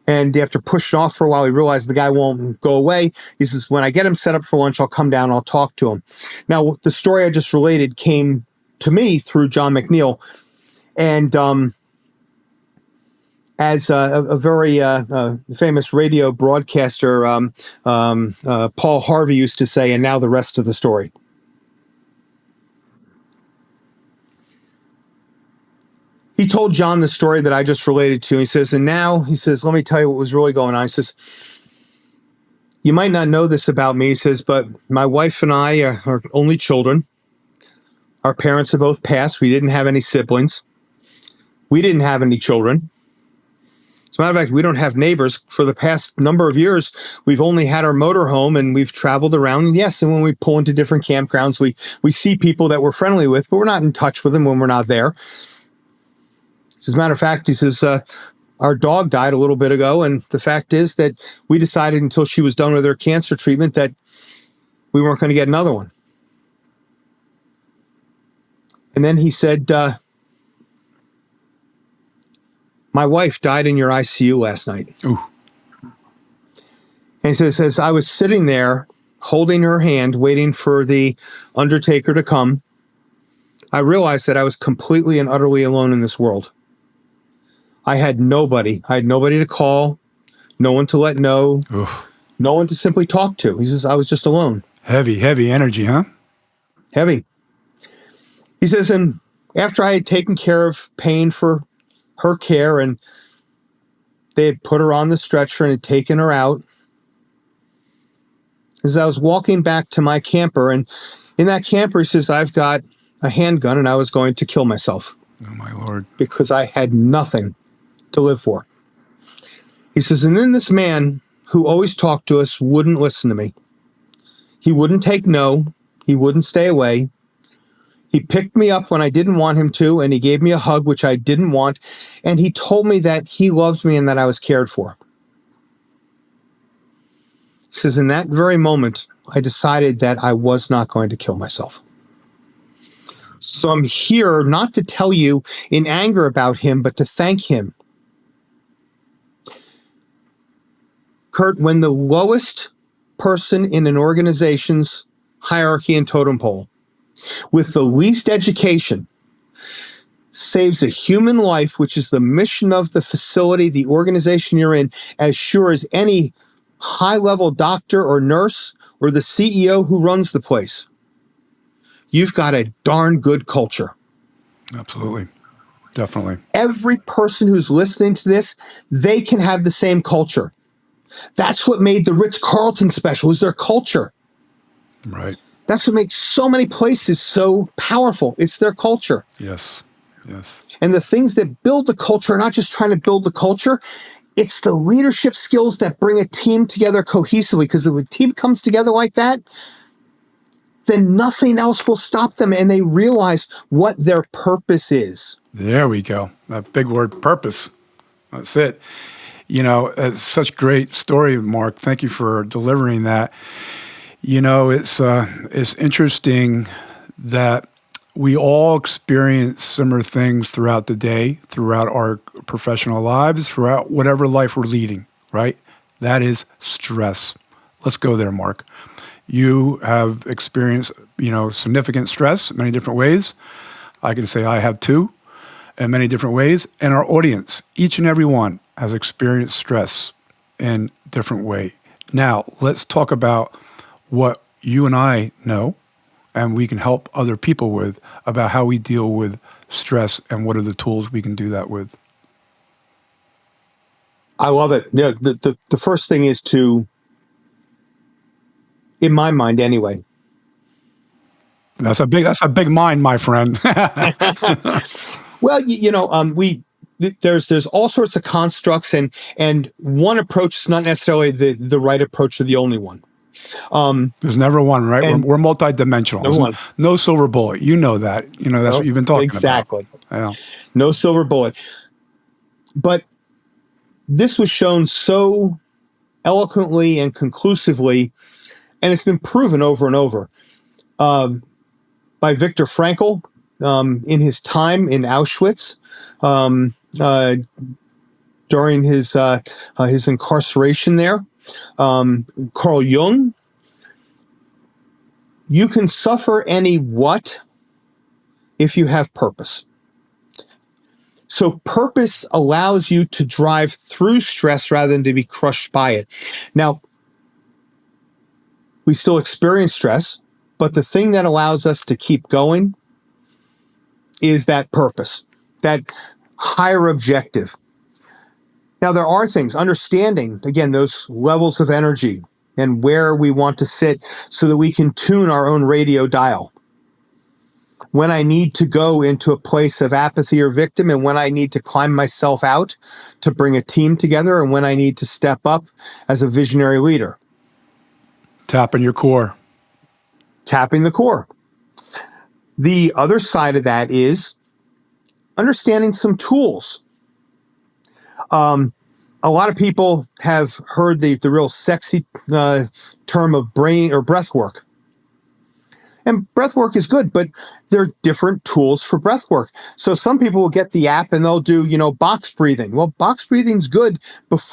[SPEAKER 2] And after pushing off for a while, he realized the guy won't go away. He says, when I get him set up for lunch, I'll come down and I'll talk to him. Now, the story I just related came to me through John McNeil. And as a very famous radio broadcaster, Paul Harvey used to say, and now the rest of the story. He told John the story that I just related to. He says, and now, he says, let me tell you what was really going on. He says, you might not know this about me, he says, but my wife and I are only children. Our parents have both passed. We didn't have any siblings. We didn't have any children. As a matter of fact, we don't have neighbors. For the past number of years, we've only had our motorhome and we've traveled around. And yes, and when we pull into different campgrounds, we see people that we're friendly with, but we're not in touch with them when we're not there. As a matter of fact, he says, our dog died a little bit ago, and the fact is that we decided until she was done with her cancer treatment that we weren't going to get another one. And then he said, my wife died in your ICU last night.
[SPEAKER 1] Ooh.
[SPEAKER 2] And he says, I was sitting there holding her hand, waiting for the undertaker to come. I realized that I was completely and utterly alone in this world. I had nobody. I had nobody to call, no one to let know, no one to simply talk to. He says, I was just alone.
[SPEAKER 1] Heavy energy, huh?
[SPEAKER 2] Heavy. He says, and after I had taken care of paying for her care and they had put her on the stretcher and had taken her out, As I was walking back to my camper, and in that camper, he says, I've got a handgun and I was going to kill myself
[SPEAKER 1] Oh, my Lord.
[SPEAKER 2] because I had nothing to live for. He says, and then this man who always talked to us wouldn't listen to me. He wouldn't take no. He wouldn't stay away. He picked me up when I didn't want him to, and he gave me a hug, which I didn't want. And he told me that he loved me and that I was cared for. He says, in that very moment, I decided that I was not going to kill myself. So I'm here not to tell you in anger about him, but to thank him. Kurt, when the lowest person in an organization's hierarchy and totem pole, with the least education, saves a human life, which is the mission of the facility, the organization you're in, as sure as any high-level doctor or nurse or the CEO who runs the place, you've got a darn good culture.
[SPEAKER 1] Absolutely. Definitely.
[SPEAKER 2] Every person who's listening to this, they can have the same culture. That's what made the Ritz-Carlton special, is their culture.
[SPEAKER 1] Right.
[SPEAKER 2] That's what makes so many places so powerful. It's their culture.
[SPEAKER 1] Yes. Yes.
[SPEAKER 2] And the things that build the culture are not just trying to build the culture. It's the leadership skills that bring a team together cohesively. Because if a team comes together like that, then nothing else will stop them. And they realize what their purpose is.
[SPEAKER 1] There we go. That big word, purpose. That's it. You know, it's such a great story, Mark. Thank you for delivering that. You know, it's interesting that we all experience similar things throughout the day, throughout our professional lives, throughout whatever life we're leading, right? That is stress. Let's go there, Mark. You have experienced, significant stress in many different ways. I can say I have too, in many different ways. And our audience, each and every one, has experienced stress in a different way. Now, let's talk about what you and I know and we can help other people with about how we deal with stress and what are the tools we can do that with.
[SPEAKER 2] I love it. Yeah, the first thing is to, in my mind anyway.
[SPEAKER 1] That's a big mind, my friend.
[SPEAKER 2] Well, there's all sorts of constructs, and one approach is not necessarily the right approach or the only one.
[SPEAKER 1] There's never one, right? We're multidimensional.
[SPEAKER 2] No,
[SPEAKER 1] no silver bullet. You know that. That's what you've been talking
[SPEAKER 2] exactly.
[SPEAKER 1] about. Yeah.
[SPEAKER 2] No silver bullet. But this was shown so eloquently and conclusively, and it's been proven over and over by Viktor Frankl in his time in Auschwitz during his incarceration there. Carl Jung. You can suffer any what if you have purpose. So purpose allows you to drive through stress rather than to be crushed by it. Now, we still experience stress, but the thing that allows us to keep going is that purpose, that higher objective. Now, there are things, understanding, again, those levels of energy and where we want to sit so that we can tune our own radio dial. When I need to go into a place of apathy or victim, and when I need to climb myself out to bring a team together, and when I need to step up as a visionary leader.
[SPEAKER 1] Tapping your core.
[SPEAKER 2] Tapping the core. The other side of that is understanding some tools. A lot of people have heard the real sexy term of brain or breath work. And breath work is good, but there are different tools for breath work. So some people will get the app and they'll do, box breathing. Well, box breathing's good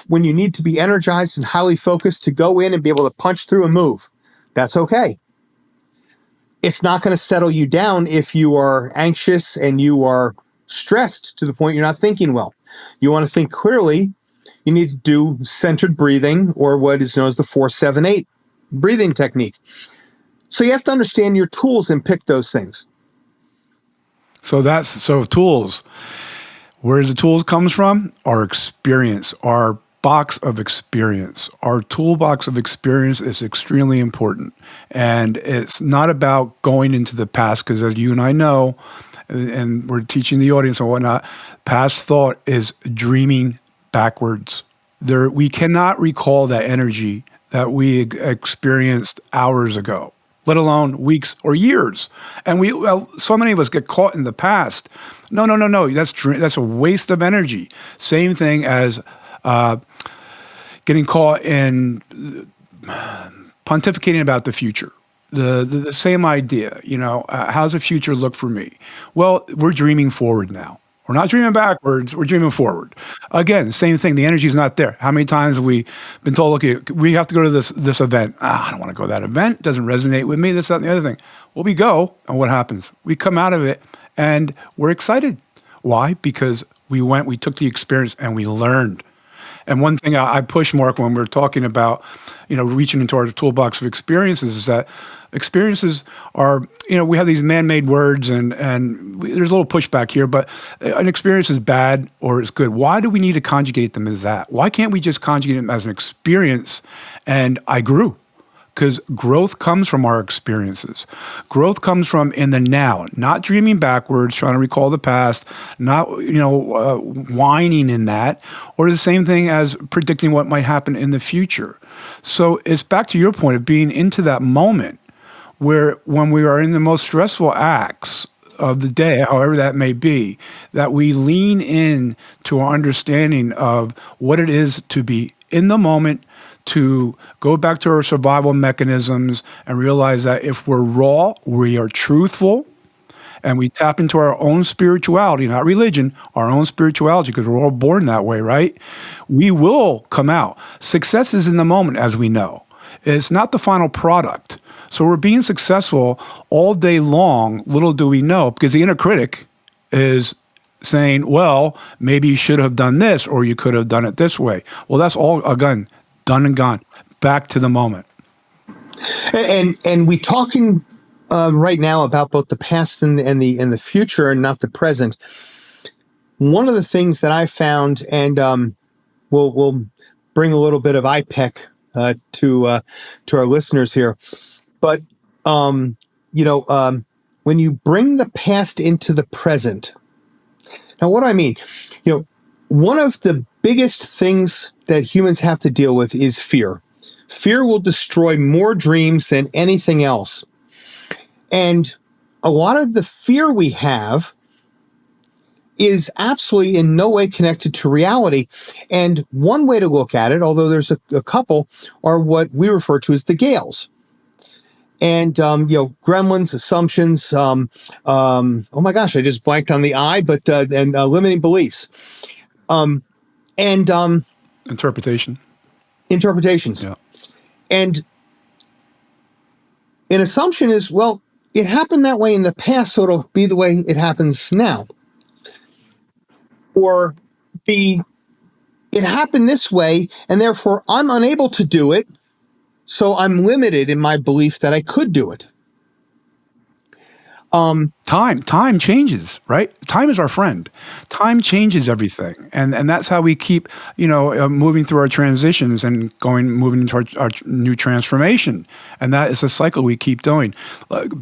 [SPEAKER 2] when you need to be energized and highly focused to go in and be able to punch through and move. That's okay. It's not going to settle you down if you are anxious and you are stressed to the point you're not thinking well. You want to think clearly. You need to do centered breathing, or what is known as the 4-7-8 breathing technique. So you have to understand your tools and pick those things.
[SPEAKER 1] So tools. Where the tools comes from? Our experience, our box of experience. Our toolbox of experience is extremely important. And it's not about going into the past, because as you and I know, and we're teaching the audience and whatnot, past thought is dreaming backwards. We cannot recall that energy that we experienced hours ago, let alone weeks or years. And so many of us get caught in the past. No. That's a waste of energy. Same thing as getting caught in pontificating about the future. The same idea, how's the future look for me? Well, we're dreaming forward now. We're not dreaming backwards. We're dreaming forward. Again, same thing. The energy is not there. How many times have we been told, okay, we have to go to this event. I don't want to go to that event. It doesn't resonate with me. This, that, and the other thing. Well, we go, and what happens? We come out of it, and we're excited. Why? Because we took the experience, and we learned. And one thing I push, Mark, when we're talking about, reaching into our toolbox of experiences, is that experiences are, we have these man-made words, and there's a little pushback here, but an experience is bad or it's good. Why do we need to conjugate them as that? Why can't we just conjugate them as an experience? And I grew. Because growth comes from our experiences. Growth comes from in the now, not dreaming backwards, trying to recall the past, not whining in that, or the same thing as predicting what might happen in the future. So it's back to your point of being into that moment where when we are in the most stressful acts of the day, however that may be, that we lean in to our understanding of what it is to be in the moment, to go back to our survival mechanisms and realize that if we're raw, we are truthful, and we tap into our own spirituality, not religion, our own spirituality, because we're all born that way, right? We will come out. Success is in the moment, as we know. It's not the final product. So we're being successful all day long, little do we know, because the inner critic is saying, well, maybe you should have done this, or you could have done it this way. Well, that's all, again, done and gone. Back to the moment.
[SPEAKER 2] And we talking right now about both the past and the future, and not the present. One of the things that I found, and we'll bring a little bit of IPEC to our listeners here, but when you bring the past into the present. Now, what do I mean? One of the biggest things that humans have to deal with is fear. Fear will destroy more dreams than anything else. And a lot of the fear we have is absolutely in no way connected to reality. And one way to look at it, although there's a couple, are what we refer to as the Gales. And, gremlins, assumptions, oh my gosh, I just blanked on the I, but, and limiting beliefs.
[SPEAKER 1] Interpretations.
[SPEAKER 2] Yeah. And an assumption is, well, it happened that way in the past, so it'll be the way it happens now. Or it happened this way, and therefore I'm unable to do it, so I'm limited in my belief that I could do it.
[SPEAKER 1] Time changes, right? Time is our friend. Time changes everything, and that's how we keep, moving through our transitions and moving into our new transformation. And that is a cycle we keep doing.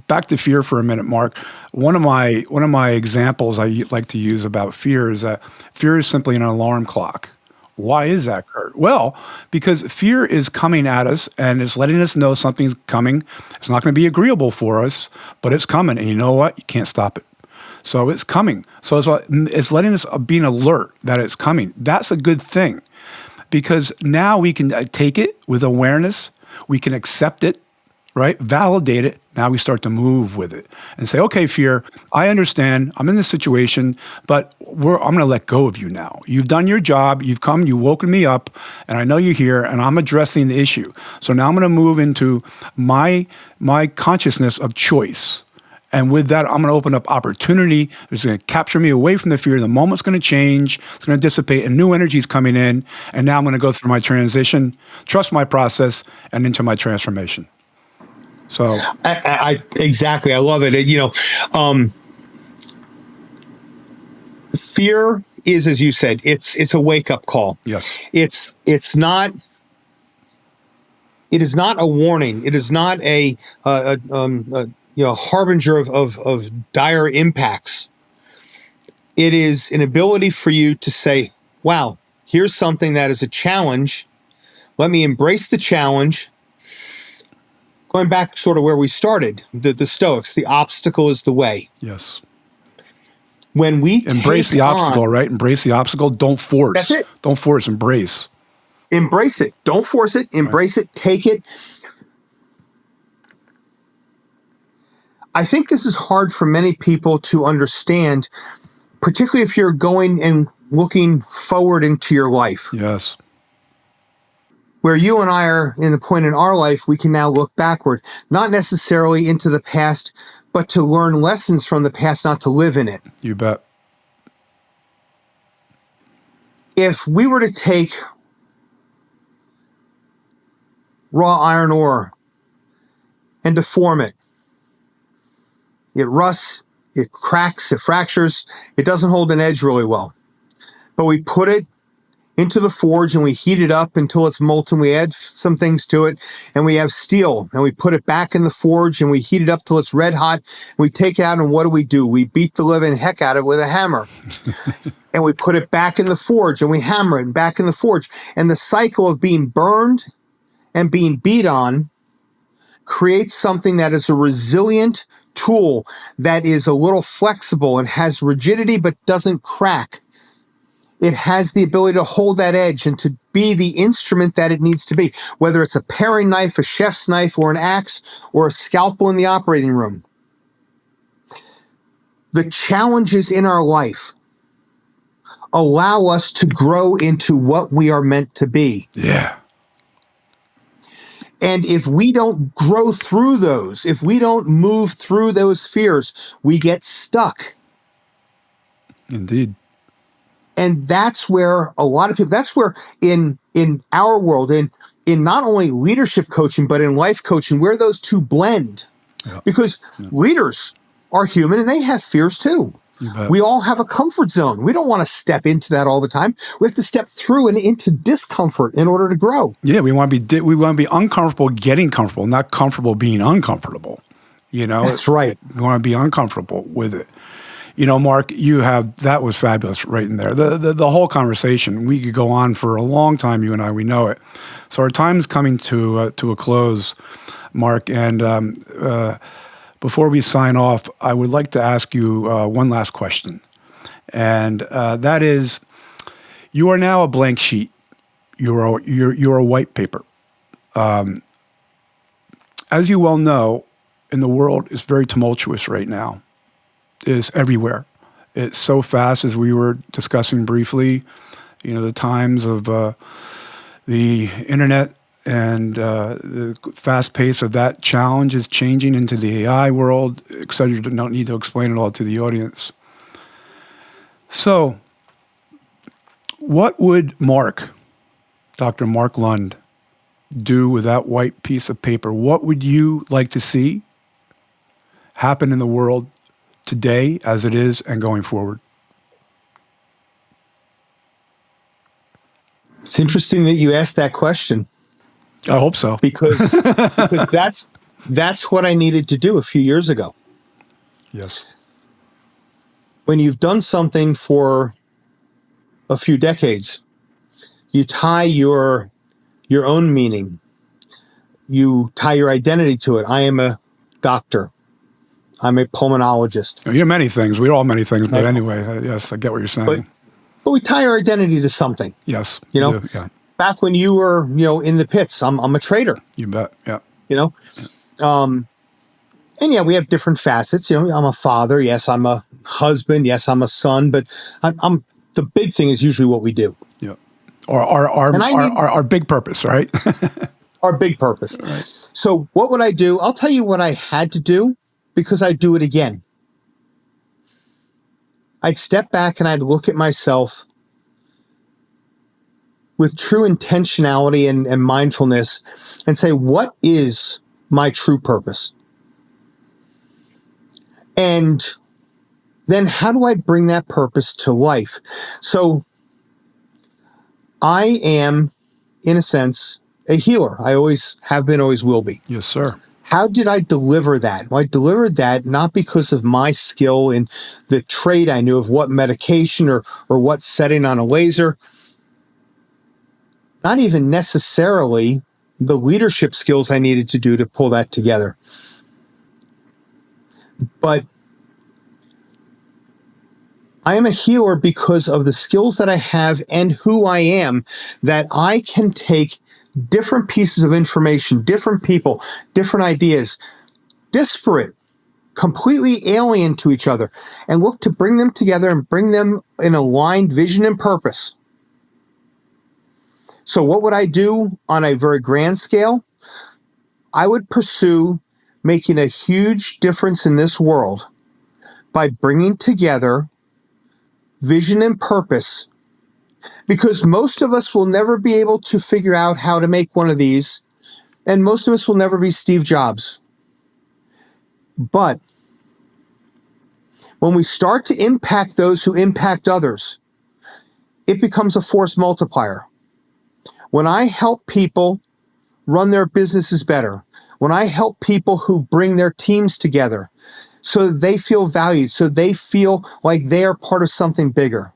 [SPEAKER 1] Back to fear for a minute, Mark. One of my examples I like to use about fear is that fear is simply an alarm clock. Why is that, Kurt? Well, because fear is coming at us and it's letting us know something's coming. It's not going to be agreeable for us, but it's coming. And you know what? You can't stop it. So it's coming. So it's letting us be alert that it's coming. That's a good thing, because now we can take it with awareness. We can accept it, right? Validate it. Now we start to move with it and say, okay, fear, I understand. I'm in this situation, but I'm going to let go of you now. You've done your job. You've come, you've woken me up, and I know you're here, and I'm addressing the issue. So now I'm going to move into my consciousness of choice. And with that, I'm going to open up opportunity. It's going to capture me away from the fear. The moment's going to change. It's going to dissipate, and new energy is coming in. And now I'm going to go through my transition, trust my process, and into my transformation. So
[SPEAKER 2] I exactly. I love it. Fear is, as you said, it's a wake-up call.
[SPEAKER 1] Yes.
[SPEAKER 2] It's not. It is not a warning. It is not a harbinger of dire impacts. It is an ability for you to say, wow, here's something that is a challenge. Let me embrace the challenge. Going back sort of where we started, the Stoics, the obstacle is the way.
[SPEAKER 1] Yes.
[SPEAKER 2] When we
[SPEAKER 1] embrace the obstacle, right? Embrace the obstacle. Don't force.
[SPEAKER 2] That's it.
[SPEAKER 1] Don't force. Embrace.
[SPEAKER 2] Embrace it. Don't force it. Embrace it. Take it. I think this is hard for many people to understand, particularly if you're going and looking forward into your life.
[SPEAKER 1] Yes.
[SPEAKER 2] Where you and I are in the point in our life, we can now look backward, not necessarily into the past, but to learn lessons from the past, not to live in it.
[SPEAKER 1] You bet.
[SPEAKER 2] If we were to take raw iron ore and deform it, it rusts, it cracks, it fractures, it doesn't hold an edge really well. But we put it into the forge and we heat it up until it's molten. We add some things to it and we have steel and we put it back in the forge and we heat it up till it's red hot. We take it out and what do? We beat the living heck out of it with a hammer. And we put it back in the forge and we hammer it back in the forge. And the cycle of being burned and being beat on creates something that is a resilient tool that is a little flexible and has rigidity but doesn't crack. It has the ability to hold that edge and to be the instrument that it needs to be, whether it's a paring knife, a chef's knife, or an axe, or a scalpel in the operating room. The challenges in our life allow us to grow into what we are meant to be.
[SPEAKER 1] Yeah.
[SPEAKER 2] And if we don't grow through those, if we don't move through those fears, we get stuck.
[SPEAKER 1] Indeed.
[SPEAKER 2] And that's where a lot of people, that's where in our world, in not only leadership coaching, but in life coaching, where those two blend.
[SPEAKER 1] Yeah.
[SPEAKER 2] Because leaders are human and they have fears too. We all have a comfort zone. We don't want to step into that all the time. We have to step through and into discomfort in order to grow.
[SPEAKER 1] Yeah, we want to be uncomfortable getting comfortable, not comfortable being uncomfortable. You know,
[SPEAKER 2] that's right.
[SPEAKER 1] We want to be uncomfortable with it. You know, Mark, that was fabulous right in there. The whole conversation, we could go on for a long time, you and I, we know it. So our time is coming to a close, Mark, and before we sign off, I would like to ask you one last question. And that is, you are now a blank sheet. You're a white paper. As you well know, in the world, it's very tumultuous right now. Is everywhere. It's so fast, as we were discussing briefly, you know, the times of the internet and the fast pace of that challenge is changing into the AI world, et cetera. You don't need to explain it all to the audience. So what would Dr. Mark Lund, do with that white piece of paper? What would you like to see happen in the world today as it is and going forward?
[SPEAKER 2] It's interesting that you asked that question.
[SPEAKER 1] I hope so.
[SPEAKER 2] Because that's what I needed to do a few years ago.
[SPEAKER 1] Yes.
[SPEAKER 2] When you've done something for a few decades, you tie your own meaning. You tie your identity to it. I am a doctor. I'm a pulmonologist.
[SPEAKER 1] You're many things. We're all many things. But anyway, yes, I get what you're saying.
[SPEAKER 2] But we tie our identity to something.
[SPEAKER 1] Yes.
[SPEAKER 2] You know,
[SPEAKER 1] yeah.
[SPEAKER 2] Back when you were, in the pits, I'm a trader.
[SPEAKER 1] You bet. Yeah.
[SPEAKER 2] You know, and yeah, we have different facets. I'm a father. Yes, I'm a husband. Yes, I'm a son. But I'm the big thing is usually what we do.
[SPEAKER 1] Yeah. Or our big purpose, right?
[SPEAKER 2] Our big purpose. Right. So what would I do? I'll tell you what I had to do, because I'd do it again. I'd step back and I'd look at myself with true intentionality and mindfulness and say, what is my true purpose? And then how do I bring that purpose to life? So I am, in a sense, a healer. I always have been, always will be.
[SPEAKER 1] Yes, sir.
[SPEAKER 2] How did I deliver that? Well, I delivered that not because of my skill in the trade I knew of what medication or what setting on a laser, not even necessarily the leadership skills I needed to do to pull that together. But I am a healer because of the skills that I have and who I am, that I can take different pieces of information, different people, different ideas, disparate, completely alien to each other, and look to bring them together and bring them in aligned vision and purpose. So what would I do on a very grand scale? I would pursue making a huge difference in this world by bringing together vision and purpose, because most of us will never be able to figure out how to make one of these, and most of us will never be Steve Jobs. But when we start to impact those who impact others, it becomes a force multiplier. When I help people run their businesses better, when I help people who bring their teams together so they feel valued, so they feel like they are part of something bigger.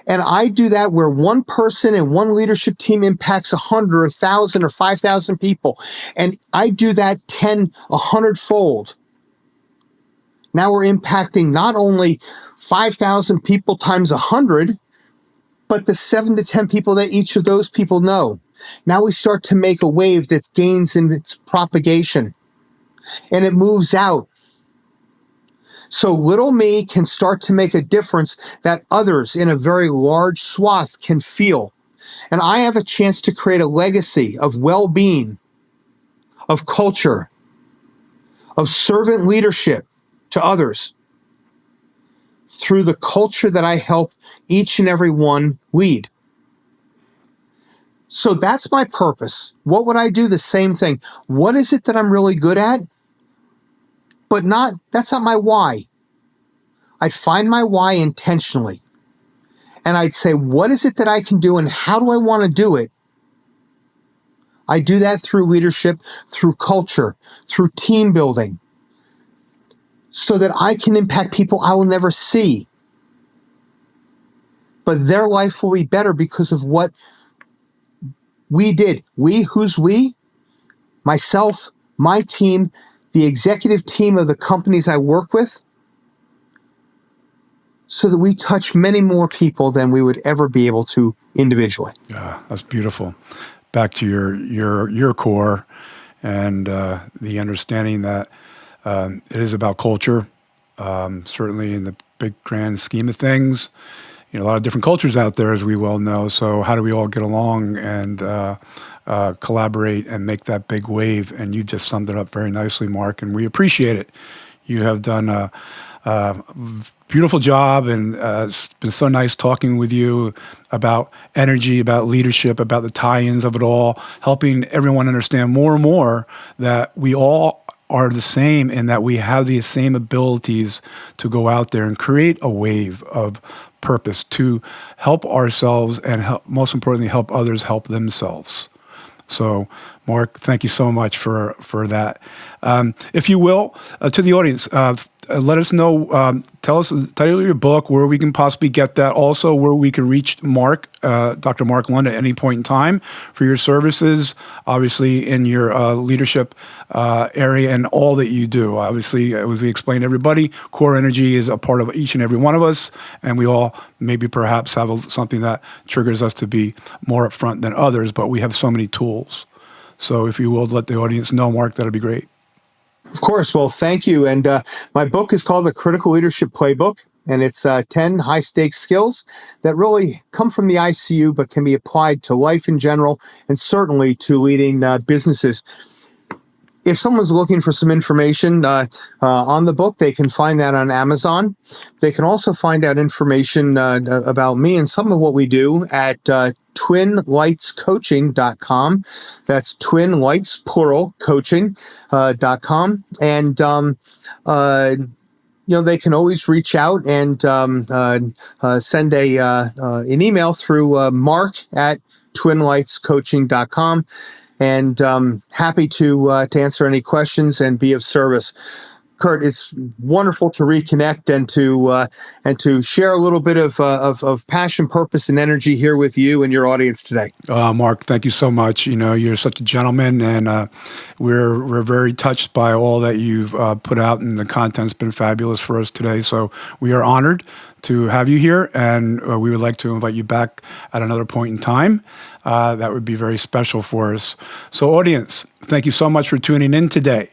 [SPEAKER 2] And I do that where one person and one leadership team impacts 100, 1,000, or 5,000 people. And I do that 10, 100-fold. Now we're impacting not only 5,000 people times 100, but the 7 to 10 people that each of those people know. Now we start to make a wave that gains in its propagation, and it moves out. So little me can start to make a difference that others in a very large swath can feel. And I have a chance to create a legacy of well-being, of culture, of servant leadership to others through the culture that I help each and every one lead. So that's my purpose. What would I do? The same thing. What is it that I'm really good at? But that's not my why. I'd find my why intentionally. And I'd say, what is it that I can do and how do I want to do it? I do that through leadership, through culture, through team building, so that I can impact people I will never see. But their life will be better because of what we did. We, who's we? Myself, my team, the executive team of the companies I work with, so that we touch many more people than we would ever be able to individually.
[SPEAKER 1] Yeah, that's beautiful. Back to your core and the understanding that it is about culture. Certainly in the big grand scheme of things, a lot of different cultures out there, as we well know. So how do we all get along and collaborate and make that big wave? And you just summed it up very nicely, Mark, and we appreciate it. You have done a beautiful job, and it's been so nice talking with you about energy, about leadership, about the tie-ins of it all, helping everyone understand more and more that we all are the same and that we have the same abilities to go out there and create a wave of purpose to help ourselves and most importantly, help others help themselves. So, Mark, thank you so much for that. If you will, to the audience, let us know, tell us the title of your book, where we can possibly get that, also where we can reach Mark, Dr. Mark Lund, at any point in time for your services, obviously in your leadership area and all that you do. Obviously, as we explained to everybody, core energy is a part of each and every one of us, and we all maybe perhaps have something that triggers us to be more upfront than others, but we have so many tools. So if you will let the audience know, Mark, that'd be great.
[SPEAKER 2] Of course. Well, thank you. And my book is called The Critical Leadership Playbook, and it's 10 high-stakes skills that really come from the ICU but can be applied to life in general and certainly to leading businesses. If someone's looking for some information on the book, they can find that on Amazon. They can also find out information about me and some of what we do at twinlightscoaching.com. That's twinlights, plural, coaching.com. And they can always reach out and send an email through mark@twinlightscoaching.com. And happy to answer any questions and be of service. Kurt, it's wonderful to reconnect and to share a little bit of passion, purpose, and energy here with you and your audience today.
[SPEAKER 1] Mark, thank you so much. You're such a gentleman, and we're very touched by all that you've put out, and the content's been fabulous for us today. So we are honored to have you here, and we would like to invite you back at another point in time. That would be very special for us. So, audience, thank you so much for tuning in today.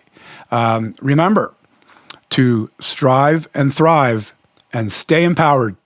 [SPEAKER 1] Remember to strive and thrive and stay empowered.